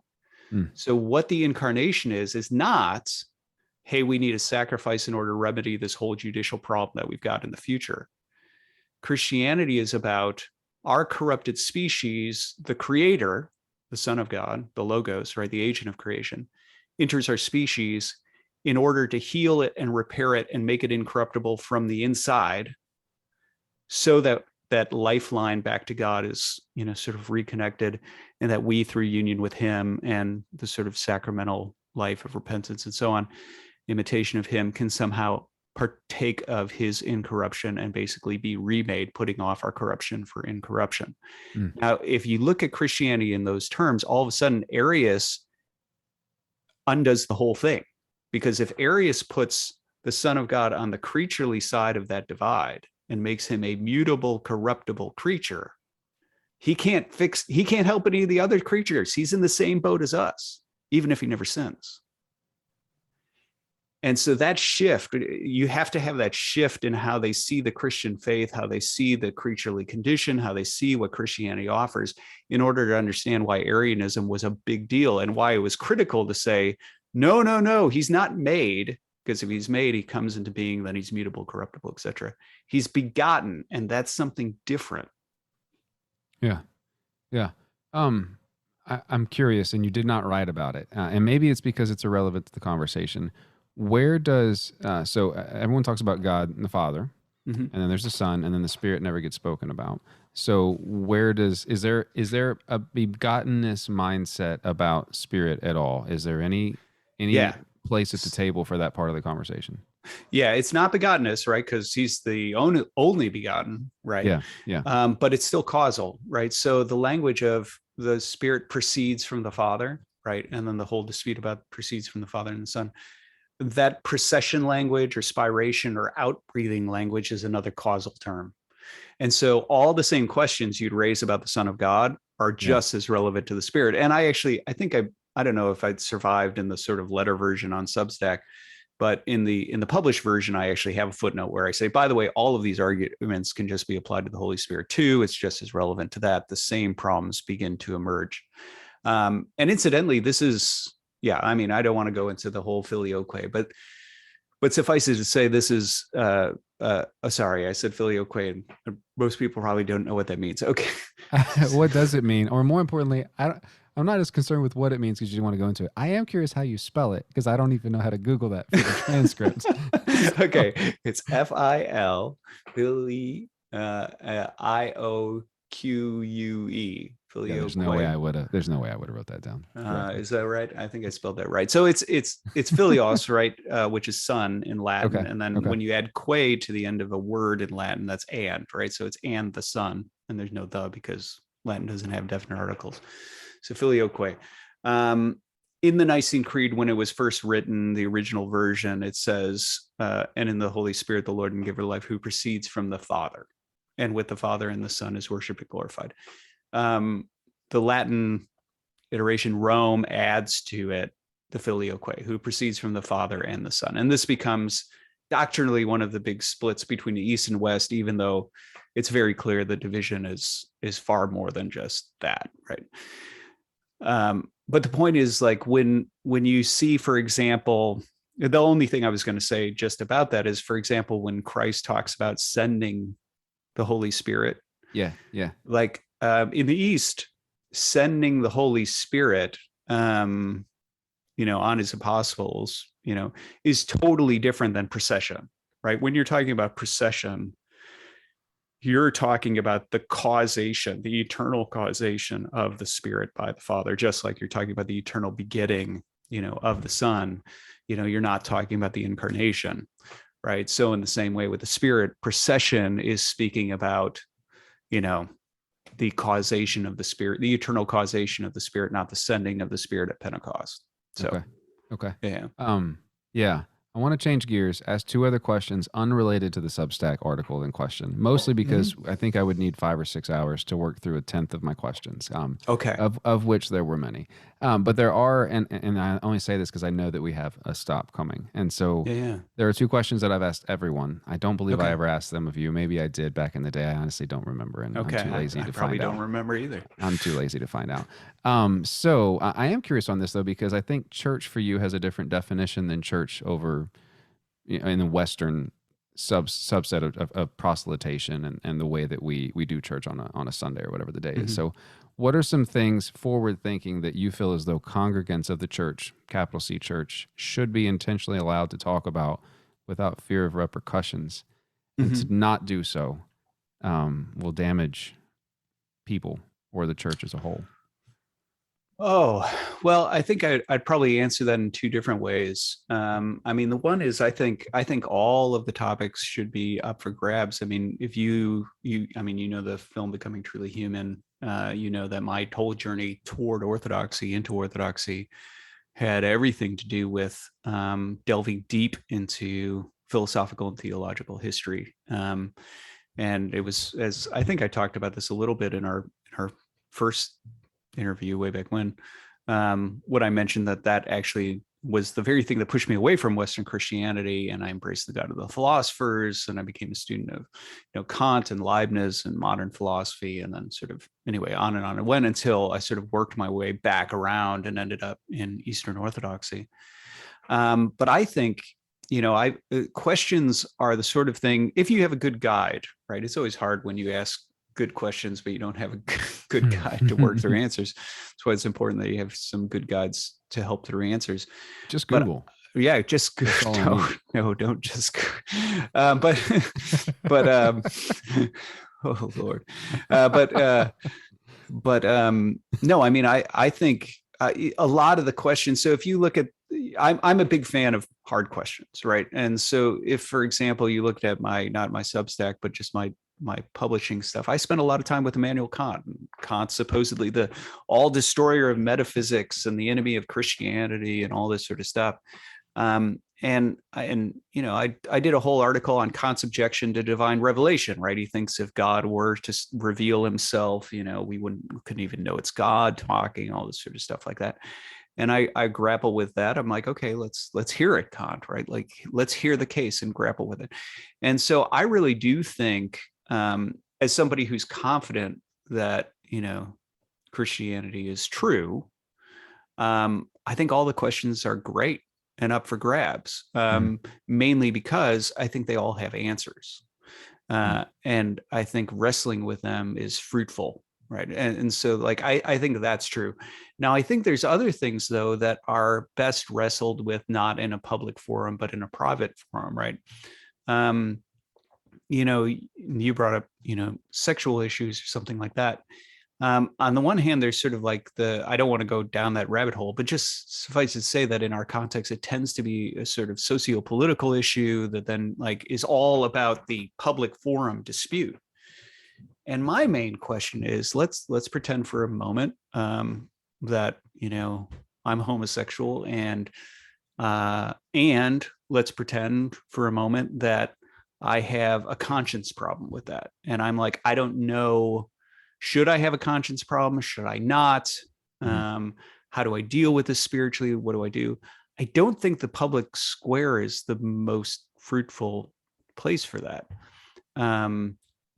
So what the incarnation is not, hey, we need a sacrifice in order to remedy this whole judicial problem that we've got in the future. Christianity is about our corrupted species, the creator, the Son of God, the Logos, right, the agent of creation, enters our species in order to heal it and repair it and make it incorruptible from the inside, so that that lifeline back to God is, sort of reconnected, and that we, through union with him and the sort of sacramental life of repentance and so on, imitation of him, can somehow partake of his incorruption and basically be remade, putting off our corruption for incorruption. Now, if you look at Christianity in those terms, all of a sudden Arius undoes the whole thing, because if Arius puts the Son of God on the creaturely side of that divide and makes him a mutable, corruptible creature, he can't help any of the other creatures. He's in the same boat as us, even if he never sins. And so that shift, you have to have that shift in how they see the Christian faith, how they see the creaturely condition, how they see what Christianity offers, in order to understand why Arianism was a big deal and why it was critical to say, no, he's not made, because if he's made, he comes into being, then he's mutable, corruptible, etc. He's begotten, and that's something different. Yeah. I'm curious, and you did not write about it, and maybe it's because it's irrelevant to the conversation. Where does everyone talks about God and the Father, and then there's the Son, and then the Spirit never gets spoken about. So where is there a begottenness mindset about Spirit at all? Is there any place at the table for that part of the conversation? Yeah, it's not begottenness, right? Because he's the only begotten, right? Yeah. But it's still causal, right? So the language of the Spirit proceeds from the Father, right? And then the whole dispute about proceeds from the Father and the Son. That procession language or spiration or outbreathing language is another causal term. And so all the same questions you'd raise about the Son of God are just as relevant to the Spirit. And I think I don't know if I'd survived in the sort of letter version on Substack, but in the published version, I actually have a footnote where I say, by the way, all of these arguments can just be applied to the Holy Spirit too. It's just as relevant to that. The same problems begin to emerge. And incidentally, this is, I mean, I don't want to go into the whole filioque, but suffice it to say, this is, sorry, I said filioque, and most people probably don't know what that means. Okay. What does it mean? Or more importantly, I'm not as concerned with what it means because you want to go into it. I am curious how you spell it, because I don't even know how to Google that for the transcripts. Okay. It's F-I-L, I-O-Q-U-E. Yeah, there's no way I would have wrote that down. Is that right? I think I spelled that right. So it's Philios, right? Which is son in Latin. Okay. And then when you add que to the end of a word in Latin, that's and, right? So it's and the son, and there's no the, because Latin doesn't have definite articles. So filioque. In the Nicene Creed, when it was first written, the original version, it says, and in the Holy Spirit, the Lord and giver of life, who proceeds from the Father, and with the Father and the Son is worshipped and glorified. The Latin iteration, Rome, adds to it the filioque, who proceeds from the Father and the Son. And this becomes doctrinally one of the big splits between the East and West, even though it's very clear the division is far more than just that, right? But the point is, like, when you see, for example, the only thing I was going to say just about that is, for example, when Christ talks about sending the Holy Spirit. Yeah. Like in the East, sending the Holy Spirit, on his apostles, is totally different than procession, right? When you're talking about procession, you're talking about the causation, the eternal causation of the Spirit by the Father, just like you're talking about the eternal begetting, of the Son. You're not talking about the incarnation, right? So in the same way with the Spirit, procession is speaking about, the causation of the Spirit, the eternal causation of the Spirit, not the sending of the Spirit at Pentecost. So, Okay. Okay. yeah. Yeah. I want to change gears, ask two other questions unrelated to the Substack article in question, mostly because I think I would need 5 or 6 hours to work through a tenth of my questions, Okay. of which there were many. But there are, and I only say this because I know that we have a stop coming. And so Yeah. there are two questions that I've asked everyone. I don't believe I Okay. ever asked them of you. Maybe I did back in the day. I honestly don't remember, and Okay. I'm too lazy I to probably find out. don't remember either. I'm too lazy to find out. So I am curious on this though, because I think church for you has a different definition than church over in the Western subset of proselytation and the way that we do church on a Sunday or whatever the day is. Mhm. So what are some things forward thinking that you feel as though congregants of the church, capital C church, should be intentionally allowed to talk about without fear of repercussions, and to Mhm. not do so will damage people or the church as a whole? Oh, well, I think I'd probably answer that in two different ways. I mean, the one is I think all of the topics should be up for grabs. I mean, if I mean, the film Becoming Truly Human, that my whole journey toward orthodoxy, into orthodoxy, had everything to do with delving deep into philosophical and theological history. And it was, as I think I talked about this a little bit in our first interview way back when, what I mentioned that actually was the very thing that pushed me away from Western Christianity, and I embraced the God of the philosophers, and I became a student of, Kant and Leibniz and modern philosophy, and then sort of anyway on and on it went until I sort of worked my way back around and ended up in Eastern Orthodoxy. But I think, questions are the sort of thing. If you have a good guide, right? It's always hard when you ask good questions, but you don't have a good guide to work through answers. That's why it's important that you have some good guides to help through answers. Just But Google. yeah, just That's all I need. no, don't just. But oh Lord, but no, I mean, I think a lot of the questions. So if you look at, I'm a big fan of hard questions, right? And so if, for example, you looked at not my Substack, but just my publishing stuff, I spent a lot of time with Immanuel Kant. Kant, supposedly the all destroyer of metaphysics and the enemy of Christianity and all this sort of stuff. I did a whole article on Kant's objection to divine revelation, right? He thinks if God were to reveal himself, we couldn't even know it's God talking, all this sort of stuff like that. And I grapple with that. I'm like, okay, let's hear it, Kant, right? Like, let's hear the case and grapple with it. And so I really do think, as somebody who's confident that, Christianity is true, I think all the questions are great and up for grabs, mainly because I think they all have answers. And I think wrestling with them is fruitful, right? And so, like, I think that's true. Now, I think there's other things, though, that are best wrestled with not in a public forum, but in a private forum, right? You brought up, sexual issues or something like that. On the one hand, there's sort of like I don't want to go down that rabbit hole, but just suffice to say that in our context, it tends to be a sort of socio-political issue that then like is all about the public forum dispute. And my main question is, let's pretend for a moment that, I'm homosexual, and let's pretend for a moment that I have a conscience problem with that. And I'm like, I don't know, should I have a conscience problem? Should I not? How do I deal with this spiritually? What do I do? I don't think the public square is the most fruitful place for that.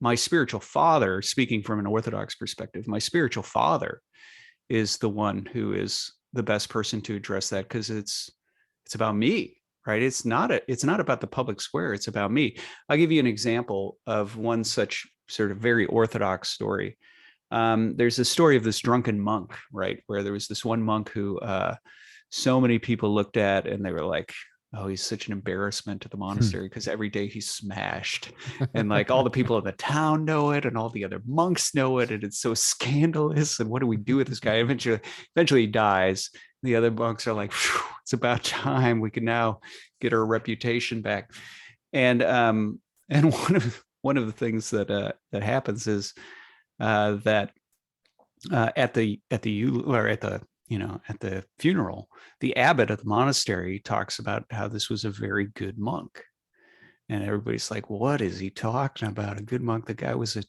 My spiritual father, speaking from an Orthodox perspective, my spiritual father is the one who is the best person to address that, because it's about me, right? It's not about the public square. It's about me. I'll give you an example of one such sort of very Orthodox story. There's a story of this drunken monk, right? Where there was this one monk who so many people looked at and they were like, oh, he's such an embarrassment to the monastery because every day he's smashed, and like all the people in the town know it, and all the other monks know it, and it's so scandalous. And what do we do with this guy? Eventually he dies. The other monks are like, it's about time. We can now get our reputation back. And one of the things that happens is that at the funeral, the abbot of the monastery talks about how this was a very good monk, and everybody's like, "What is he talking about? A good monk? The guy was a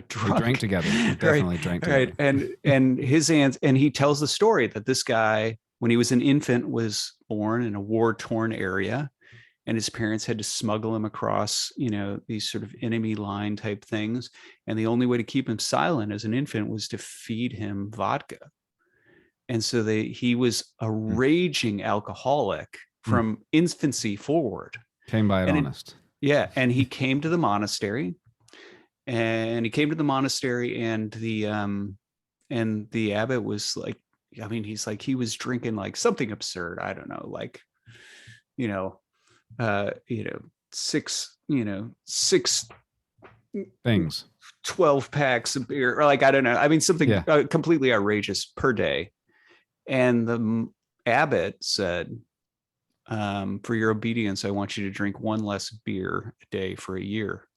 drunk." We drank together. We definitely drank together. Right. And his aunt, and he tells the story that this guy, when he was an infant, was born in a war-torn area, and his parents had to smuggle him across, these sort of enemy line type things. And the only way to keep him silent as an infant was to feed him vodka. And so he was a raging alcoholic from infancy forward. Came by it honest. And he came to the monastery, and the abbot was like, he's like, he was drinking like something absurd. I don't know, like, six things, 12 packs of beer, or like, I don't know. Something completely outrageous per day. And the abbot said, for your obedience, I want you to drink one less beer a day for a year.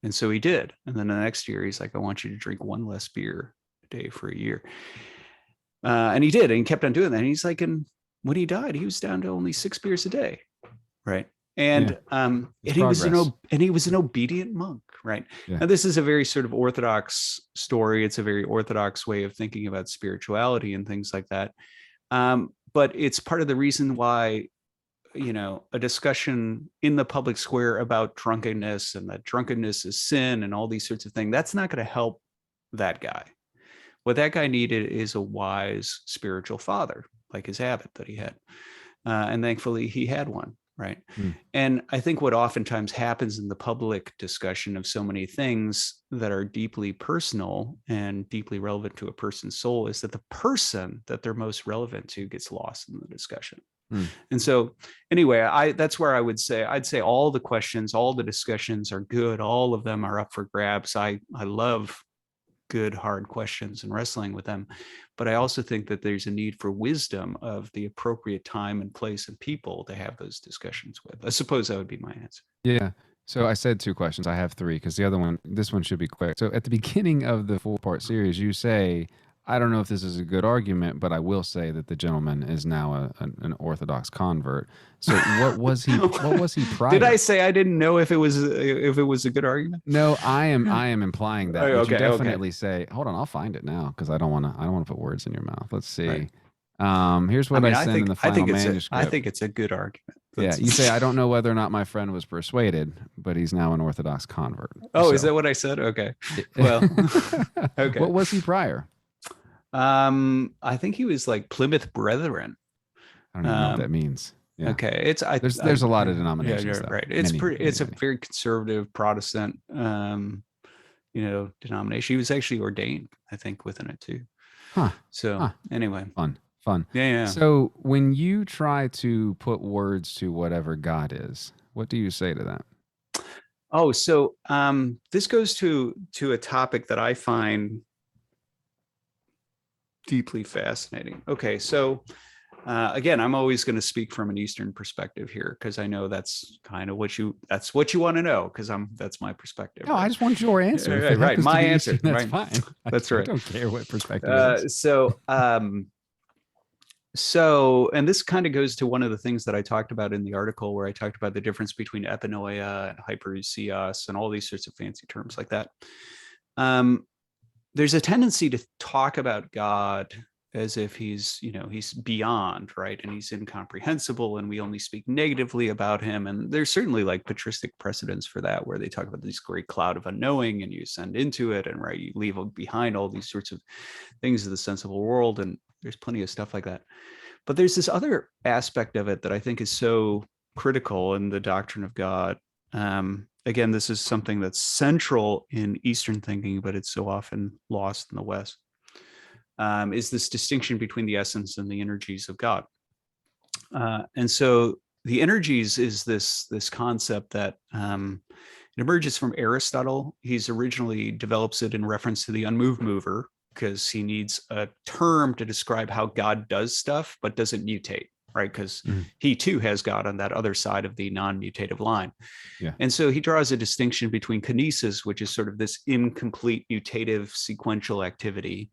And so he did. And then the next year, he's like, I want you to drink one less beer a day for a year. And he did. And he kept on doing that. And he's like, and when he died, he was down to only 6 beers a day. Right. And he was an obedient monk. Right. Yeah. Now, this is a very sort of orthodox story. It's a very orthodox way of thinking about spirituality and things like that. But it's part of the reason why, a discussion in the public square about drunkenness, and that drunkenness is sin and all these sorts of things, that's not going to help that guy. What that guy needed is a wise spiritual father, like his abbot that he had. And thankfully he had one. Right. And I think what oftentimes happens in the public discussion of so many things that are deeply personal and deeply relevant to a person's soul is that the person that they're most relevant to gets lost in the discussion. And so anyway, that's where I'd say all the questions, all the discussions are good. All of them are up for grabs. I love good, hard questions and wrestling with them. But I also think that there's a need for wisdom of the appropriate time and place and people to have those discussions with. I suppose that would be my answer. Yeah. So I said 2 questions. I have 3 because this one should be quick. So at the beginning of the 4-part series, you say, I don't know if this is a good argument, but I will say that the gentleman is now an Orthodox convert. So what was he prior? Did I say I didn't know if it was a good argument? No, I am implying that. You definitely say, hold on, I'll find it now because I don't want to put words in your mouth. Let's see. Right. Here's what I sent in the final manuscript. I think it's a good argument. You say, I don't know whether or not my friend was persuaded, but he's now an Orthodox convert. Oh, is that what I said? Okay. Well, okay. What was he prior? I think he was like Plymouth Brethren. I don't even know what that means. Yeah. Okay. There's a lot of denominations. Right. It's a very conservative Protestant, denomination. He was actually ordained, I think, within it too. Anyway. Fun. Yeah. So when you try to put words to whatever God is, what do you say to that? Oh, so this goes to a topic that I find deeply fascinating. Okay, so again, I'm always going to speak from an Eastern perspective here because I know that's kind of what you want to know because that's my perspective. No, right? I just want your answer. Right, my answer. Eastern, that's right. fine. That's right. I don't care what perspective it is. So, and this kind of goes to one of the things that I talked about in the article where I talked about the difference between epinoia and hyperousios and all these sorts of fancy terms like that. There's a tendency to talk about God as if he's beyond, right? And he's incomprehensible and we only speak negatively about him. And there's certainly like patristic precedents for that, where they talk about this great cloud of unknowing and you ascend into it and right, you leave behind all these sorts of things of the sensible world. And there's plenty of stuff like that. But there's this other aspect of it that I think is so critical in the doctrine of God. Again, this is something that's central in Eastern thinking, but it's so often lost in the West, is this distinction between the essence and the energies of God. And so the energies is this concept that it emerges from Aristotle. He's originally develops it in reference to the unmoved mover, because he needs a term to describe how God does stuff, but doesn't mutate, right? Because he too has God on that other side of the non-mutative line. Yeah. And so he draws a distinction between kinesis, which is sort of this incomplete mutative sequential activity,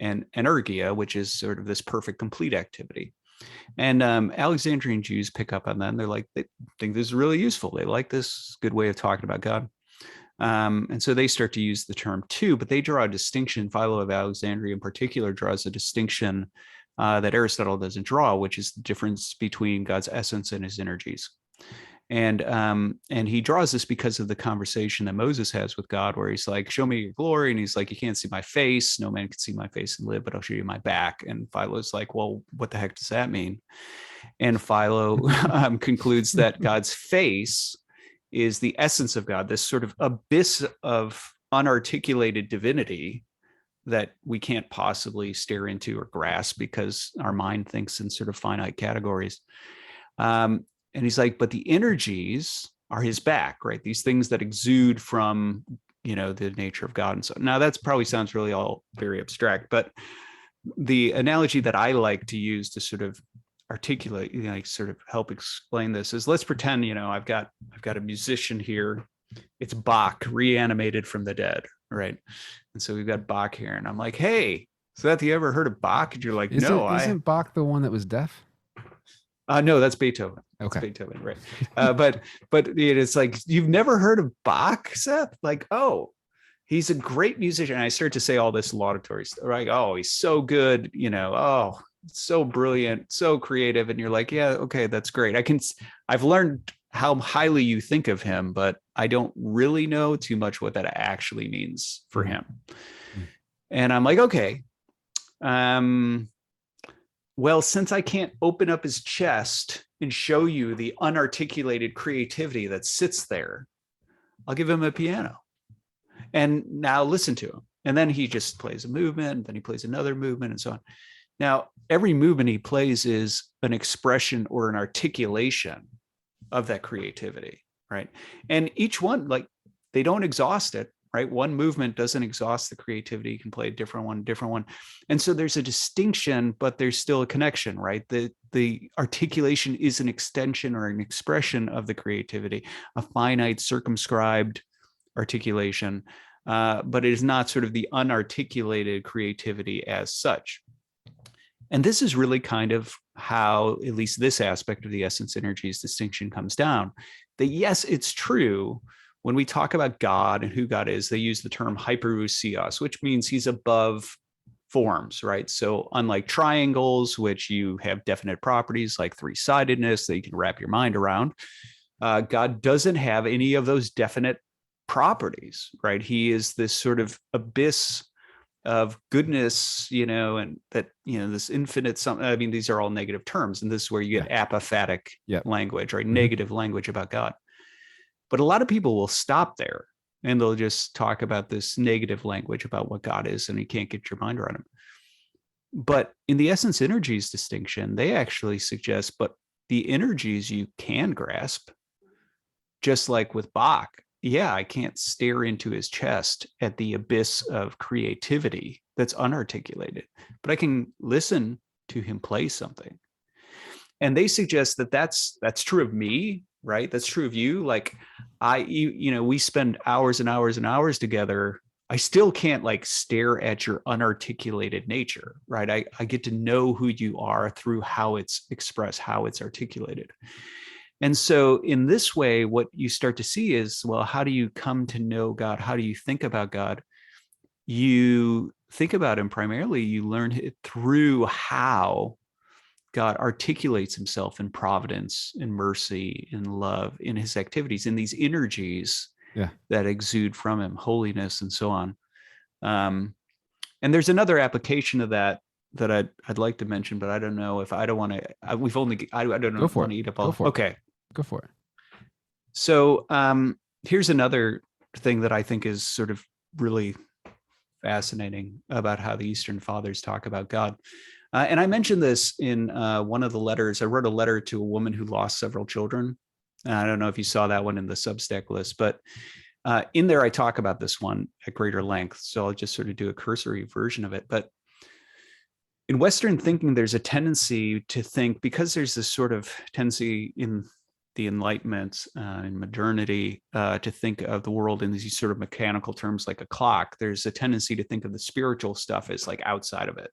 and energia, which is sort of this perfect complete activity. And Alexandrian Jews pick up on that, and they think this is really useful. They like this good way of talking about God. And so they start to use the term too, but they draw a distinction. Philo of Alexandria in particular draws a distinction that Aristotle doesn't draw, which is the difference between God's essence and his energies. And he draws this because of the conversation that Moses has with God, where he's like, show me your glory. And he's like, you can't see my face. No man can see my face and live, but I'll show you my back. And Philo's like, well, what the heck does that mean? And Philo concludes that God's face is the essence of God, this sort of abyss of unarticulated divinity that we can't possibly stare into or grasp because our mind thinks in sort of finite categories. And he's like, but the energies are his back, right? These things that exude from, the nature of God. And so now that's probably sounds really all very abstract, but the analogy that I like to use to sort of articulate, sort of help explain this is, let's pretend, I've got a musician here. It's Bach reanimated from the dead, right? And so we've got Bach here, and I'm like, hey, so that you ever heard of Bach? And you're like, isn't Bach the one that was deaf? No, that's Beethoven. Okay. That's Beethoven, right? But it's like, you've never heard of Bach, Seth? Like, oh, he's a great musician. And I start to say all this laudatory stuff, right? Oh, he's so good, oh, so brilliant, so creative. And you're like, yeah, okay, that's great. I've learned how highly you think of him, but I don't really know too much what that actually means for him. And I'm like, okay, well, since I can't open up his chest and show you the unarticulated creativity that sits there, I'll give him a piano. And now listen to him. And then he just plays a movement, and then he plays another movement, and so on. Now, every movement he plays is an expression or an articulation of that creativity, right? And each one, they don't exhaust it, right? One movement doesn't exhaust the creativity. You can play a different one. And so there's a distinction, but there's still a connection, right? The articulation is an extension or an expression of the creativity, a finite, circumscribed articulation, but it is not sort of the unarticulated creativity as such. And this is really kind of how, at least this aspect of the essence energies distinction comes down. That yes, it's true. When we talk about God and who God is, they use the term hyperousios, which means he's above forms, right? So unlike triangles, which you have definite properties like three-sidedness that you can wrap your mind around, God doesn't have any of those definite properties, right? He is this sort of abyss of goodness, and that, this infinite something. I mean, these are all negative terms, and this is where you get apophatic language, right? Negative language about God. But a lot of people will stop there, and they'll just talk about this negative language about what God is, and you can't get your mind around him. But in the essence energies distinction, they actually suggest, but the energies you can grasp, just like with Bach. Yeah, I can't stare into his chest at the abyss of creativity that's unarticulated, but I can listen to him play something. And they suggest that that's true of me, right? That's true of you. Like we spend hours and hours and hours together. I still can't stare at your unarticulated nature, right? I get to know who you are through how it's expressed, how it's articulated. And so in this way, what you start to see is, well, how do you come to know God? How do you think about God? You think about him primarily, you learn it through how God articulates himself in providence, in mercy, in love, in his activities, in these energies that exude from him, holiness, and so on. And there's another application of that I'd like to mention, but I don't know if I don't want to. I don't know. Go for it. Eat up all. Okay, go for it. So here's another thing that I think is sort of really fascinating about how the Eastern Fathers talk about God. And I mentioned this in one of the letters. I wrote a letter to a woman who lost several children. I don't know if you saw that one in the Substack list, but in there I talk about this one at greater length. So I'll just sort of do a cursory version of it. But in Western thinking, there's a tendency to think, because there's this sort of tendency in the Enlightenment and modernity to think of the world in these sort of mechanical terms like a clock. There's a tendency to think of the spiritual stuff as like outside of it.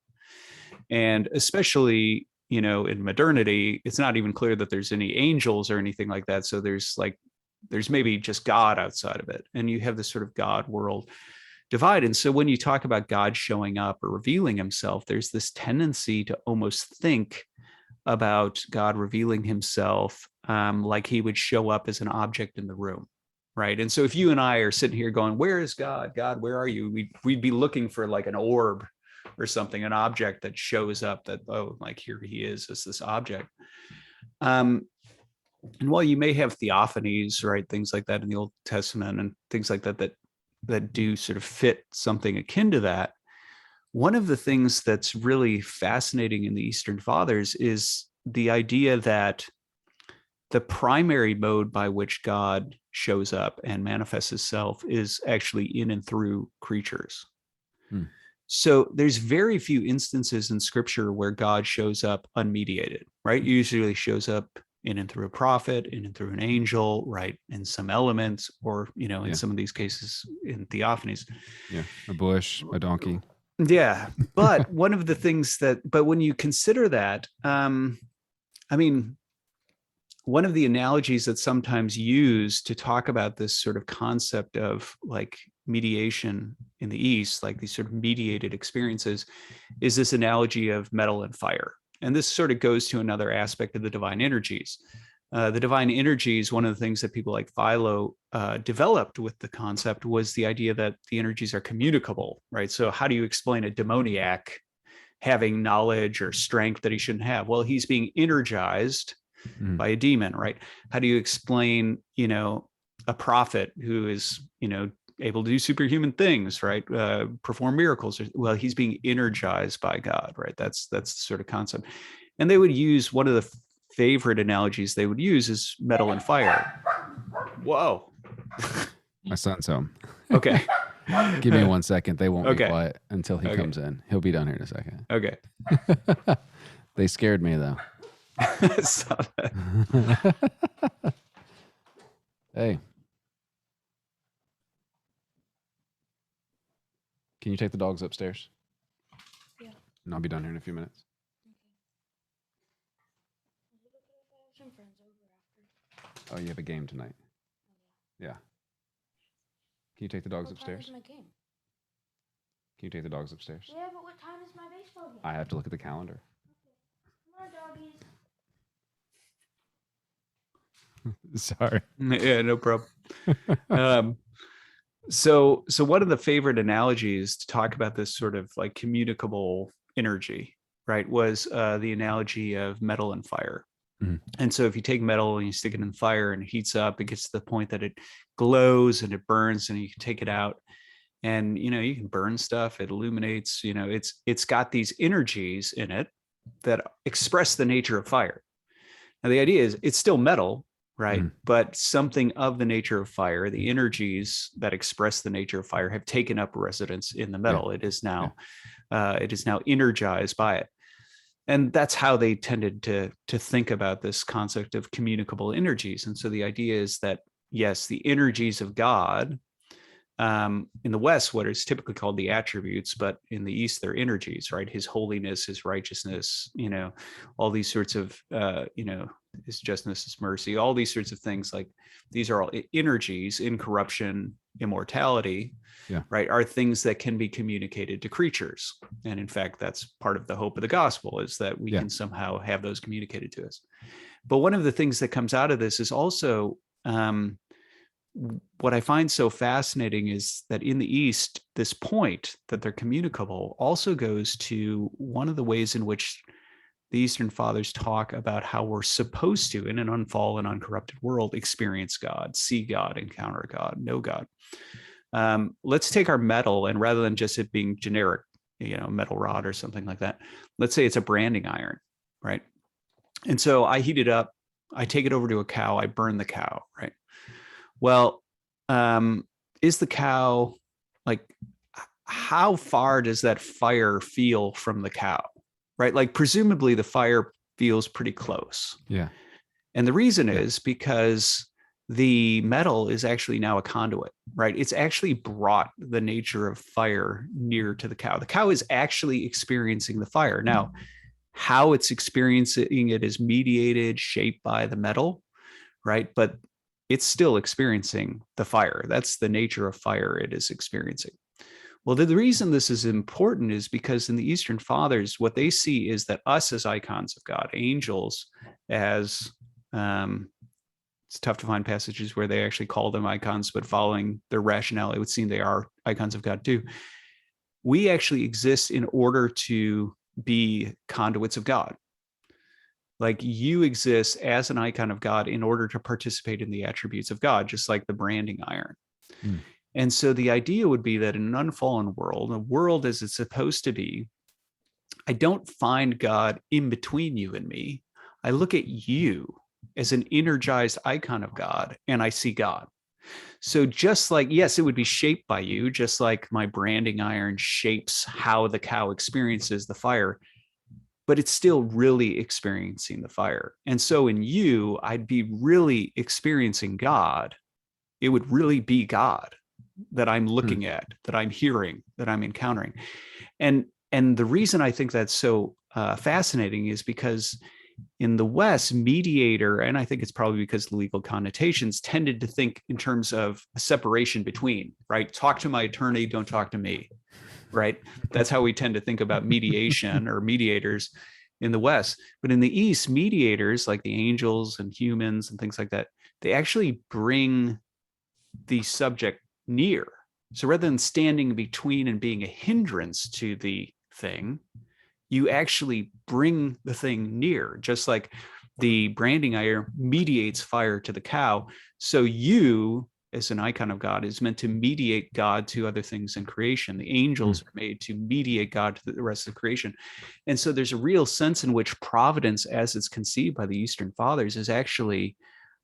And especially, in modernity, it's not even clear that there's any angels or anything like that. So there's maybe just God outside of it. And you have this sort of God world divide. And so when you talk about God showing up or revealing himself, there's this tendency to almost think about God revealing himself like he would show up as an object in the room, right? And so if you and I are sitting here going, where is God? God, where are you? We'd be looking for like an orb or something, an object that shows up that, oh, like here he is as this object. And while you may have theophanies, right, things like that in the Old Testament and things like that do sort of fit something akin to that, one of the things that's really fascinating in the Eastern Fathers is the idea that the primary mode by which God shows up and manifests himself is actually in and through creatures. So there's very few instances in scripture where God shows up unmediated, right? Usually shows up in and through a prophet, in and through an angel, right? In some elements, or, in some of these cases in theophanies. Yeah, a bush, a donkey. Yeah, but one of the things but when you consider that, one of the analogies that's sometimes used to talk about this sort of concept of like mediation in the East, like these sort of mediated experiences, is this analogy of metal and fire. And this sort of goes to another aspect of the divine energies. The divine energies, one of the things that people like Philo developed with the concept was the idea that the energies are communicable, right? So how do you explain a demoniac having knowledge or strength that he shouldn't have? Well, he's being energized by a demon, right? How do you explain, a prophet who is, able to do superhuman things, right? Perform miracles. Well, he's being energized by God, right? That's the sort of concept. And they would use, one of the favorite analogies they would use is metal and fire. Whoa. My son's home. Okay. Give me 1 second. They won't be quiet until he comes in. He'll be down here in a second. Okay. They scared me though. Hey. Can you take the dogs upstairs? Yeah. And I'll be down here in a few minutes. Oh, you have a game tonight. Yeah. Can you take the dogs upstairs? What time is my game? Can you take the dogs upstairs? Yeah, but what time is my baseball game? I have to look at the calendar. Come on, doggies. Sorry. Yeah, no problem. So one of the favorite analogies to talk about this sort of like communicable energy, right, was the analogy of metal and fire. And so if you take metal and you stick it in fire and it heats up, it gets to the point that it glows and it burns, and you can take it out and, you can burn stuff. It illuminates, it's got these energies in it that express the nature of fire. Now, the idea is it's still metal, right? But something of the nature of fire, the energies that express the nature of fire, have taken up residence in the metal. It is now energized by it. And that's how they tended to think about this concept of communicable energies. And so the idea is that, yes, the energies of God, in the West, what is typically called the attributes, but in the East, they're energies, right? His holiness, his righteousness, all these sorts of, his justness, his mercy, all these sorts of things, like these are all energies, incorruption, immortality, right, are things that can be communicated to creatures. And in fact, that's part of the hope of the gospel, is that we can somehow have those communicated to us. But one of the things that comes out of this is also, what I find so fascinating is that in the East, this point that they're communicable also goes to one of the ways in which the Eastern Fathers talk about how we're supposed to, in an unfallen, uncorrupted world, experience God, see God, encounter God, know God. Let's take our metal, and rather than just it being generic metal rod or something like that. Let's say it's a branding iron, right? And so I heat it up, I take it over to a cow, I burn the cow, right? Well, is the cow like, how far does that fire feel from the cow, right? Like presumably the fire feels pretty close. Yeah. And the reason is because the metal is actually now a conduit, right? It's actually brought the nature of fire near to the cow. The cow is actually experiencing the fire. Now, how it's experiencing it is mediated, shaped by the metal, right? But it's still experiencing the fire. That's the nature of fire it is experiencing. Well, the reason this is important is because in the Eastern Fathers, what they see is that us as icons of God, angels as, it's tough to find passages where they actually call them icons, but following their rationale, it would seem they are icons of God too. We actually exist in order to be conduits of God. Like you exist as an icon of God in order to participate in the attributes of God, just like the branding iron. Mm. And so the idea would be that in an unfallen world, a world as it's supposed to be, I don't find God in between you and me. I look at you as an energized icon of God and I see God. So just like, yes, it would be shaped by you, just like my branding iron shapes how the cow experiences the fire, but it's still really experiencing the fire. And so in you, I'd be really experiencing God. It would really be God that I'm looking at, that I'm hearing, that I'm encountering. And the reason I think that's so fascinating is because in the West, mediator, and I think it's probably because the legal connotations tended to think in terms of a separation between, right? Talk to my attorney, don't talk to me, right? That's how we tend to think about mediation or mediators in the West. But in the East, mediators like the angels and humans and things like that, they actually bring the subject near. So rather than standing between and being a hindrance to the thing, you actually bring the thing near, just like the branding iron mediates fire to the cow. So you, as an icon of God, is meant to mediate God to other things in creation. The angels are made to mediate God to the rest of creation. And so there's a real sense in which providence, as it's conceived by the Eastern Fathers, is actually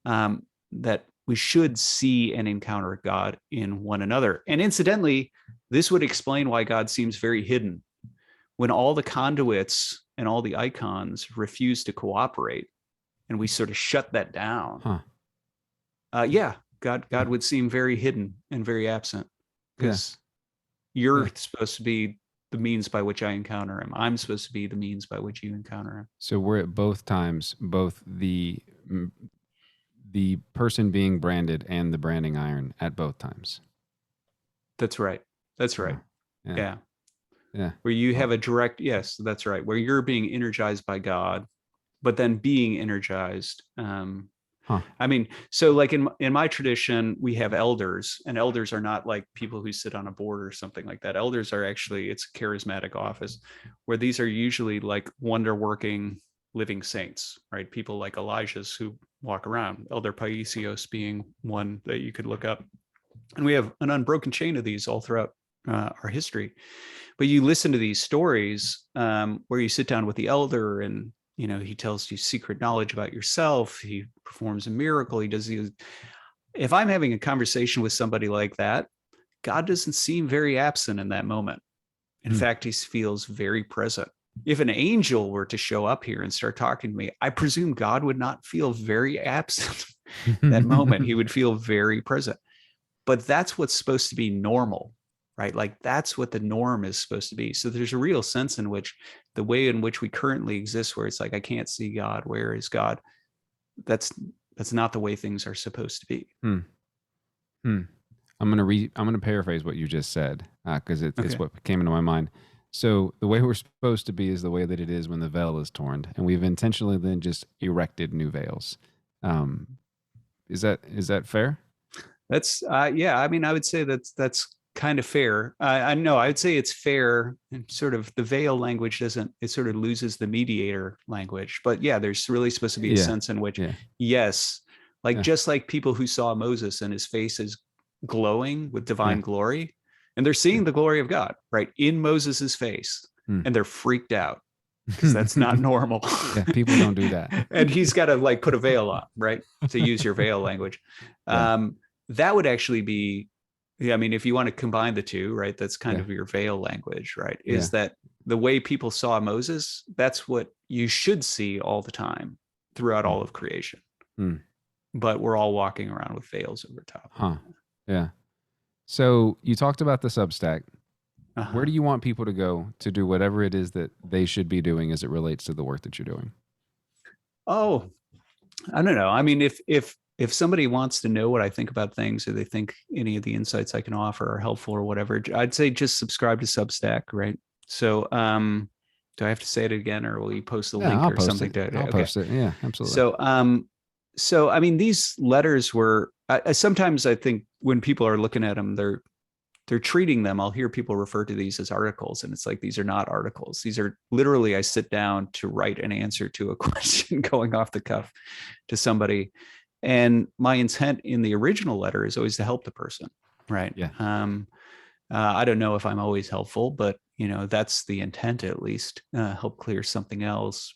that we should see and encounter God in one another. And incidentally, this would explain why God seems very hidden. When all the conduits and all the icons refuse to cooperate, and we sort of shut that down, God would seem very hidden and very absent, because you're supposed to be the means by which I encounter him. I'm supposed to be the means by which you encounter him. So we're at both times, both the person being branded and the branding iron at both times. That's right. That's right. Yeah. Where you have a direct, yes, that's right. Where you're being energized by God, but then being energized. I mean, so like in my tradition, we have elders, and elders are not like people who sit on a board or something like that. Elders are actually, it's a charismatic office where these are usually like wonder working living saints, right? People like Elijah's who walk around, Elder Paisios being one that you could look up. And we have an unbroken chain of these all throughout our history. But you listen to these stories where you sit down with the elder and, he tells you secret knowledge about yourself. He performs a miracle. If I'm having a conversation with somebody like that, God doesn't seem very absent in that moment. In fact, he feels very present. If an angel were to show up here and start talking to me, I presume God would not feel very absent that moment. He would feel very present. But that's what's supposed to be normal, right? Like that's what the norm is supposed to be. So there's a real sense in which the way in which we currently exist, where it's like, I can't see God, where is God? That's not the way things are supposed to be. I'm gonna paraphrase what you just said, because it's what came into my mind. So the way we're supposed to be is the way that it is when the veil is torn, and we've intentionally then just erected new veils. Is that fair? That's I mean, I would say that's kind of fair. I know I would say it's fair, and sort of the veil language it sort of loses the mediator language. But yeah, there's really supposed to be a sense in which, yes, like just like people who saw Moses and his face is glowing with divine glory, and they're seeing the glory of God, right, in Moses's face, Hmm. and they're freaked out because that's not normal. Yeah, people don't do that. And he's got to like put a veil on, right, to use your veil language. Yeah. That would actually be, yeah, I mean, if you want to combine the two, right, that's kind Yeah. of your veil language, right, Yeah. is that the way people saw Moses, that's what you should see all the time throughout all of creation. Hmm. But we're all walking around with veils over top. Huh. Yeah. So you talked about the Substack. Uh-huh. Where do you want people to go to do whatever it is that they should be doing as it relates to the work that you're doing? Oh, I don't know. I mean, if somebody wants to know what I think about things, or they think any of the insights I can offer are helpful or whatever, I'd say just subscribe to Substack, right? So, do I have to say it again, or will you post the Yeah, link I'll or post something? it. I'll post it. Yeah, absolutely. So I mean, these letters were. Sometimes I think when people are looking at them, they're treating them. I'll hear people refer to these as articles, and it's like, these are not articles. These are literally, I sit down to write an answer to a question going off the cuff to somebody. And my intent in the original letter is always to help the person, right? Yeah. I don't know if I'm always helpful, but that's the intent, at least. Help clear something else,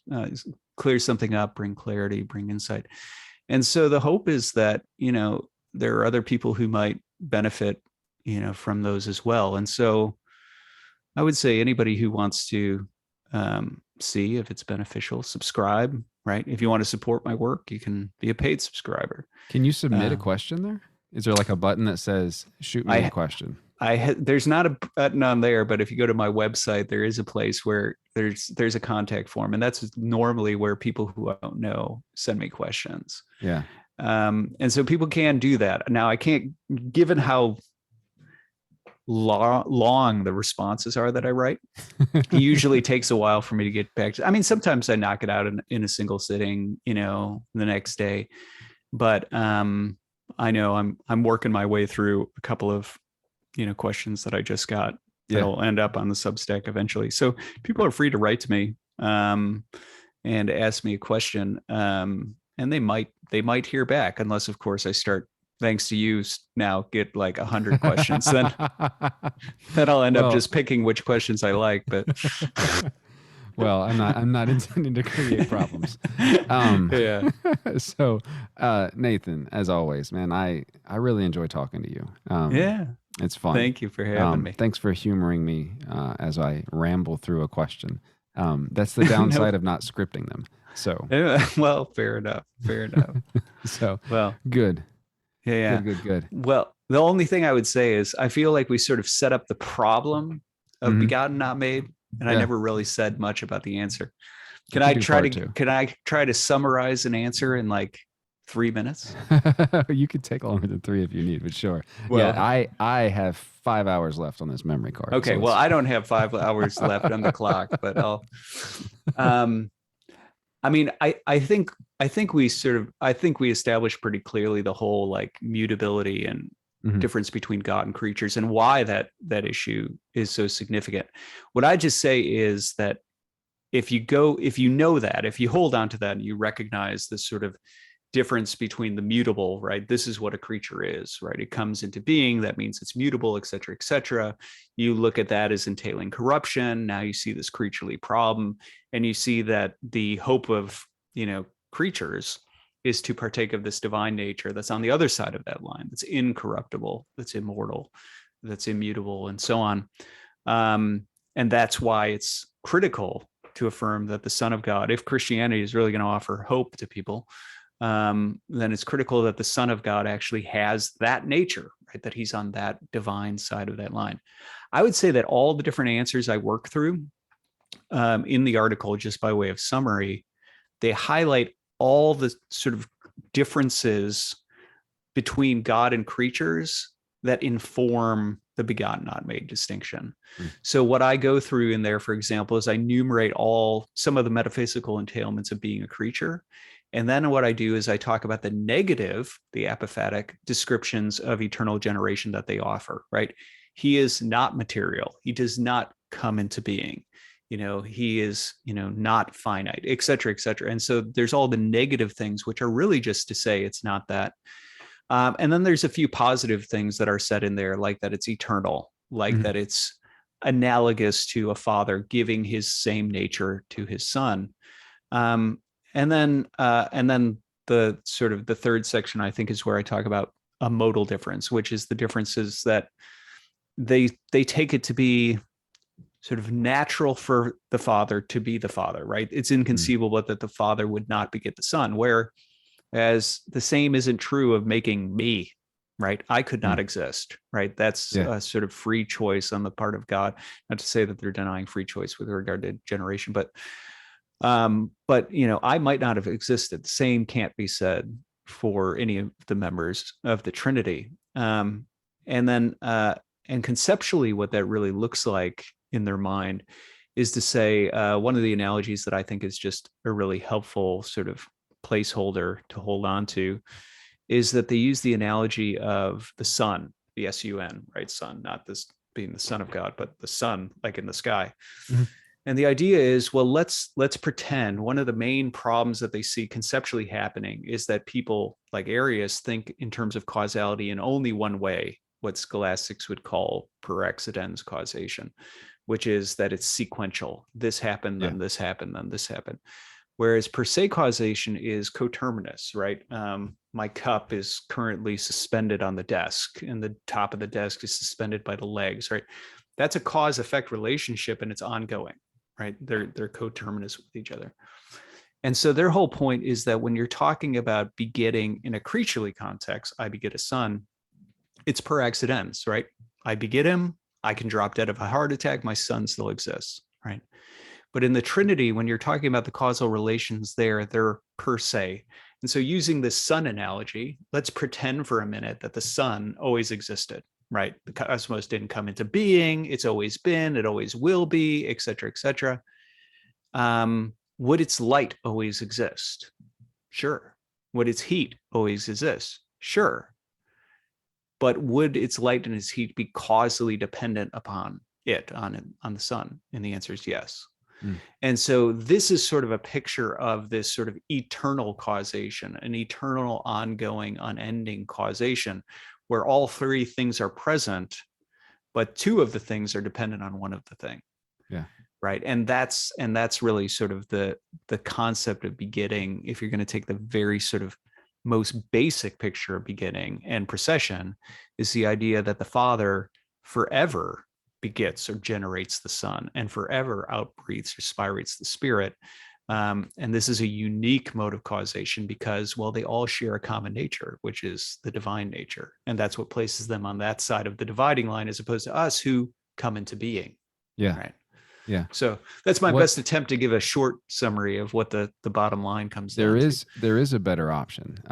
clear something up, bring clarity, bring insight. And so the hope is that there are other people who might benefit from those as well. And so I would say anybody who wants to see if it's beneficial, subscribe, right? If you want to support my work, you can be a paid subscriber. Can you submit a question there? Is there like a button that says shoot me a question? There's not a button on there, but if you go to my website, there is a place where there's a contact form, and that's normally where people who I don't know send me questions. Yeah. And so people can do that. Now, I can't, given how long the responses are that I write, it usually takes a while for me to get back to. I mean, sometimes I knock it out in a single sitting, the next day, but I know I'm working my way through a couple of questions that I just got that'll end up on the Substack eventually. So people are free to write to me and ask me a question, and they might hear back, unless of course I start, thanks to you now, get like 100 questions. Then I'll end up just picking which questions I like. But well, I'm not intending to create problems. Yeah. So, Nathan, as always, man, I really enjoy talking to you. Yeah. It's fun. Thank you for having me. Thanks for humoring me as I ramble through a question. That's the downside of not scripting them. So, well, fair enough. So, well, good. Yeah. Good. Well, the only thing I would say is I feel like we sort of set up the problem of begotten, not made, and I never really said much about the answer. Can I try to summarize an answer in like 3 minutes? You could take longer than 3 if you need, but sure. Well, yeah, I have 5 hours left on this memory card. Okay, so well, I don't have 5 hours left on the clock, but I'll. I mean, I think we established pretty clearly the whole like mutability and difference between God and creatures, and why that issue is so significant. What I just say is that if you hold on to that and you recognize this sort of difference between the mutable, right? This is what a creature is, right? It comes into being, that means it's mutable, et cetera, et cetera. You look at that as entailing corruption. Now you see this creaturely problem, and you see that the hope of, creatures is to partake of this divine nature that's on the other side of that line, that's incorruptible, that's immortal, that's immutable, and so on. And that's why it's critical to affirm that the Son of God, if Christianity is really going to offer hope to people, then it's critical that the Son of God actually has that nature, right? That he's on that divine side of that line. I would say that all the different answers I work through in the article, just by way of summary, they highlight all the sort of differences between God and creatures that inform the begotten, not made distinction. So what I go through in there, for example, is I enumerate some of the metaphysical entailments of being a creature. And then what I do is I talk about the negative, the apophatic descriptions of eternal generation that they offer, right? He is not material. He does not come into being. He is, not finite, et cetera, et cetera. And so there's all the negative things, which are really just to say it's not that. And then there's a few positive things that are said in there, like that it's eternal, like Mhm. that it's analogous to a father giving his same nature to his son. And then the sort of the third section, I think, is where I talk about a modal difference, which is the differences that they take it to be sort of natural for the father to be the father, right? It's inconceivable that the father would not beget the son, whereas the same isn't true of making me, right? I could not exist, right? That's Yeah. a sort of free choice on the part of God. Not to say that they're denying free choice with regard to generation, but I might not have existed. The same can't be said for any of the members of the Trinity. And conceptually, what that really looks like in their mind is to say, one of the analogies that I think is just a really helpful sort of placeholder to hold on to is that they use the analogy of the sun, the sun, right? Sun, not this being the son of God, but the sun, like in the sky. Mhm. And the idea is, well, let's pretend one of the main problems that they see conceptually happening is that people like Arius think in terms of causality in only one way, what scholastics would call per accidens causation, which is that it's sequential. This happened, then this happened, then this happened. Whereas per se causation is coterminous, right? My cup is currently suspended on the desk, and the top of the desk is suspended by the legs, right? That's a cause-effect relationship, and it's ongoing, right? They're coterminous with each other. And so their whole point is that when you're talking about begetting in a creaturely context, I beget a son, it's per accidens, right? I beget him, I can drop dead of a heart attack, my son still exists, right? But in the Trinity, when you're talking about the causal relations there, they're per se. And so using this sun analogy, let's pretend for a minute that the sun always existed, right? The cosmos didn't come into being. It's always been, it always will be, et cetera, et cetera. Would its light always exist? Sure. Would its heat always exist? Sure. But would its light and its heat be causally dependent upon it, on the sun? And the answer is yes. And so this is sort of a picture of this sort of eternal causation, an eternal, ongoing, unending causation, where all three things are present, but two of the things are dependent on one of the thing. Yeah. Right. And that's really sort of the concept of begetting. If you're going to take the very sort of most basic picture of begetting and procession, is the idea that the Father forever begets or generates the Son and forever outbreathes or spirates the Spirit. And this is a unique mode of causation because, well, they all share a common nature, which is the divine nature. And that's what places them on that side of the dividing line, as opposed to us who come into being. Yeah. Right. Yeah. So that's my best attempt to give a short summary of what the bottom line comes down to. There is a better option.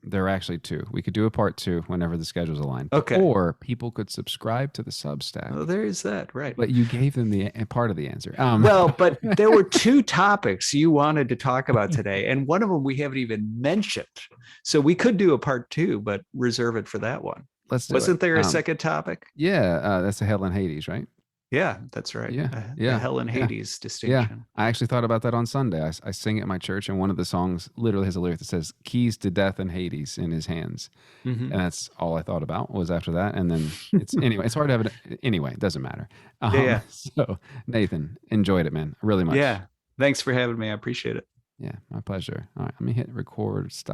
There are actually two. We could do a part 2 whenever the schedule's aligned. Okay. Or people could subscribe to the Substack. Oh, there is that, right. But you gave them the part of the answer. Well, but there were 2 topics you wanted to talk about today, and one of them we haven't even mentioned. So we could do a part 2, but reserve it for that one. Let's do Wasn't it. there a second topic? Yeah, that's the Hell and Hades, right? Yeah, that's right. Yeah, The Hell and Hades distinction. Yeah, I actually thought about that on Sunday. I sing at my church, and one of the songs literally has a lyric that says "keys to death and Hades in his hands," and that's all I thought about was after that. And then anyway, it's hard to have it. Anyway, it doesn't matter. So Nathan, enjoyed it, man, really much. Yeah, thanks for having me. I appreciate it. Yeah, my pleasure. All right, let me hit record. Stop.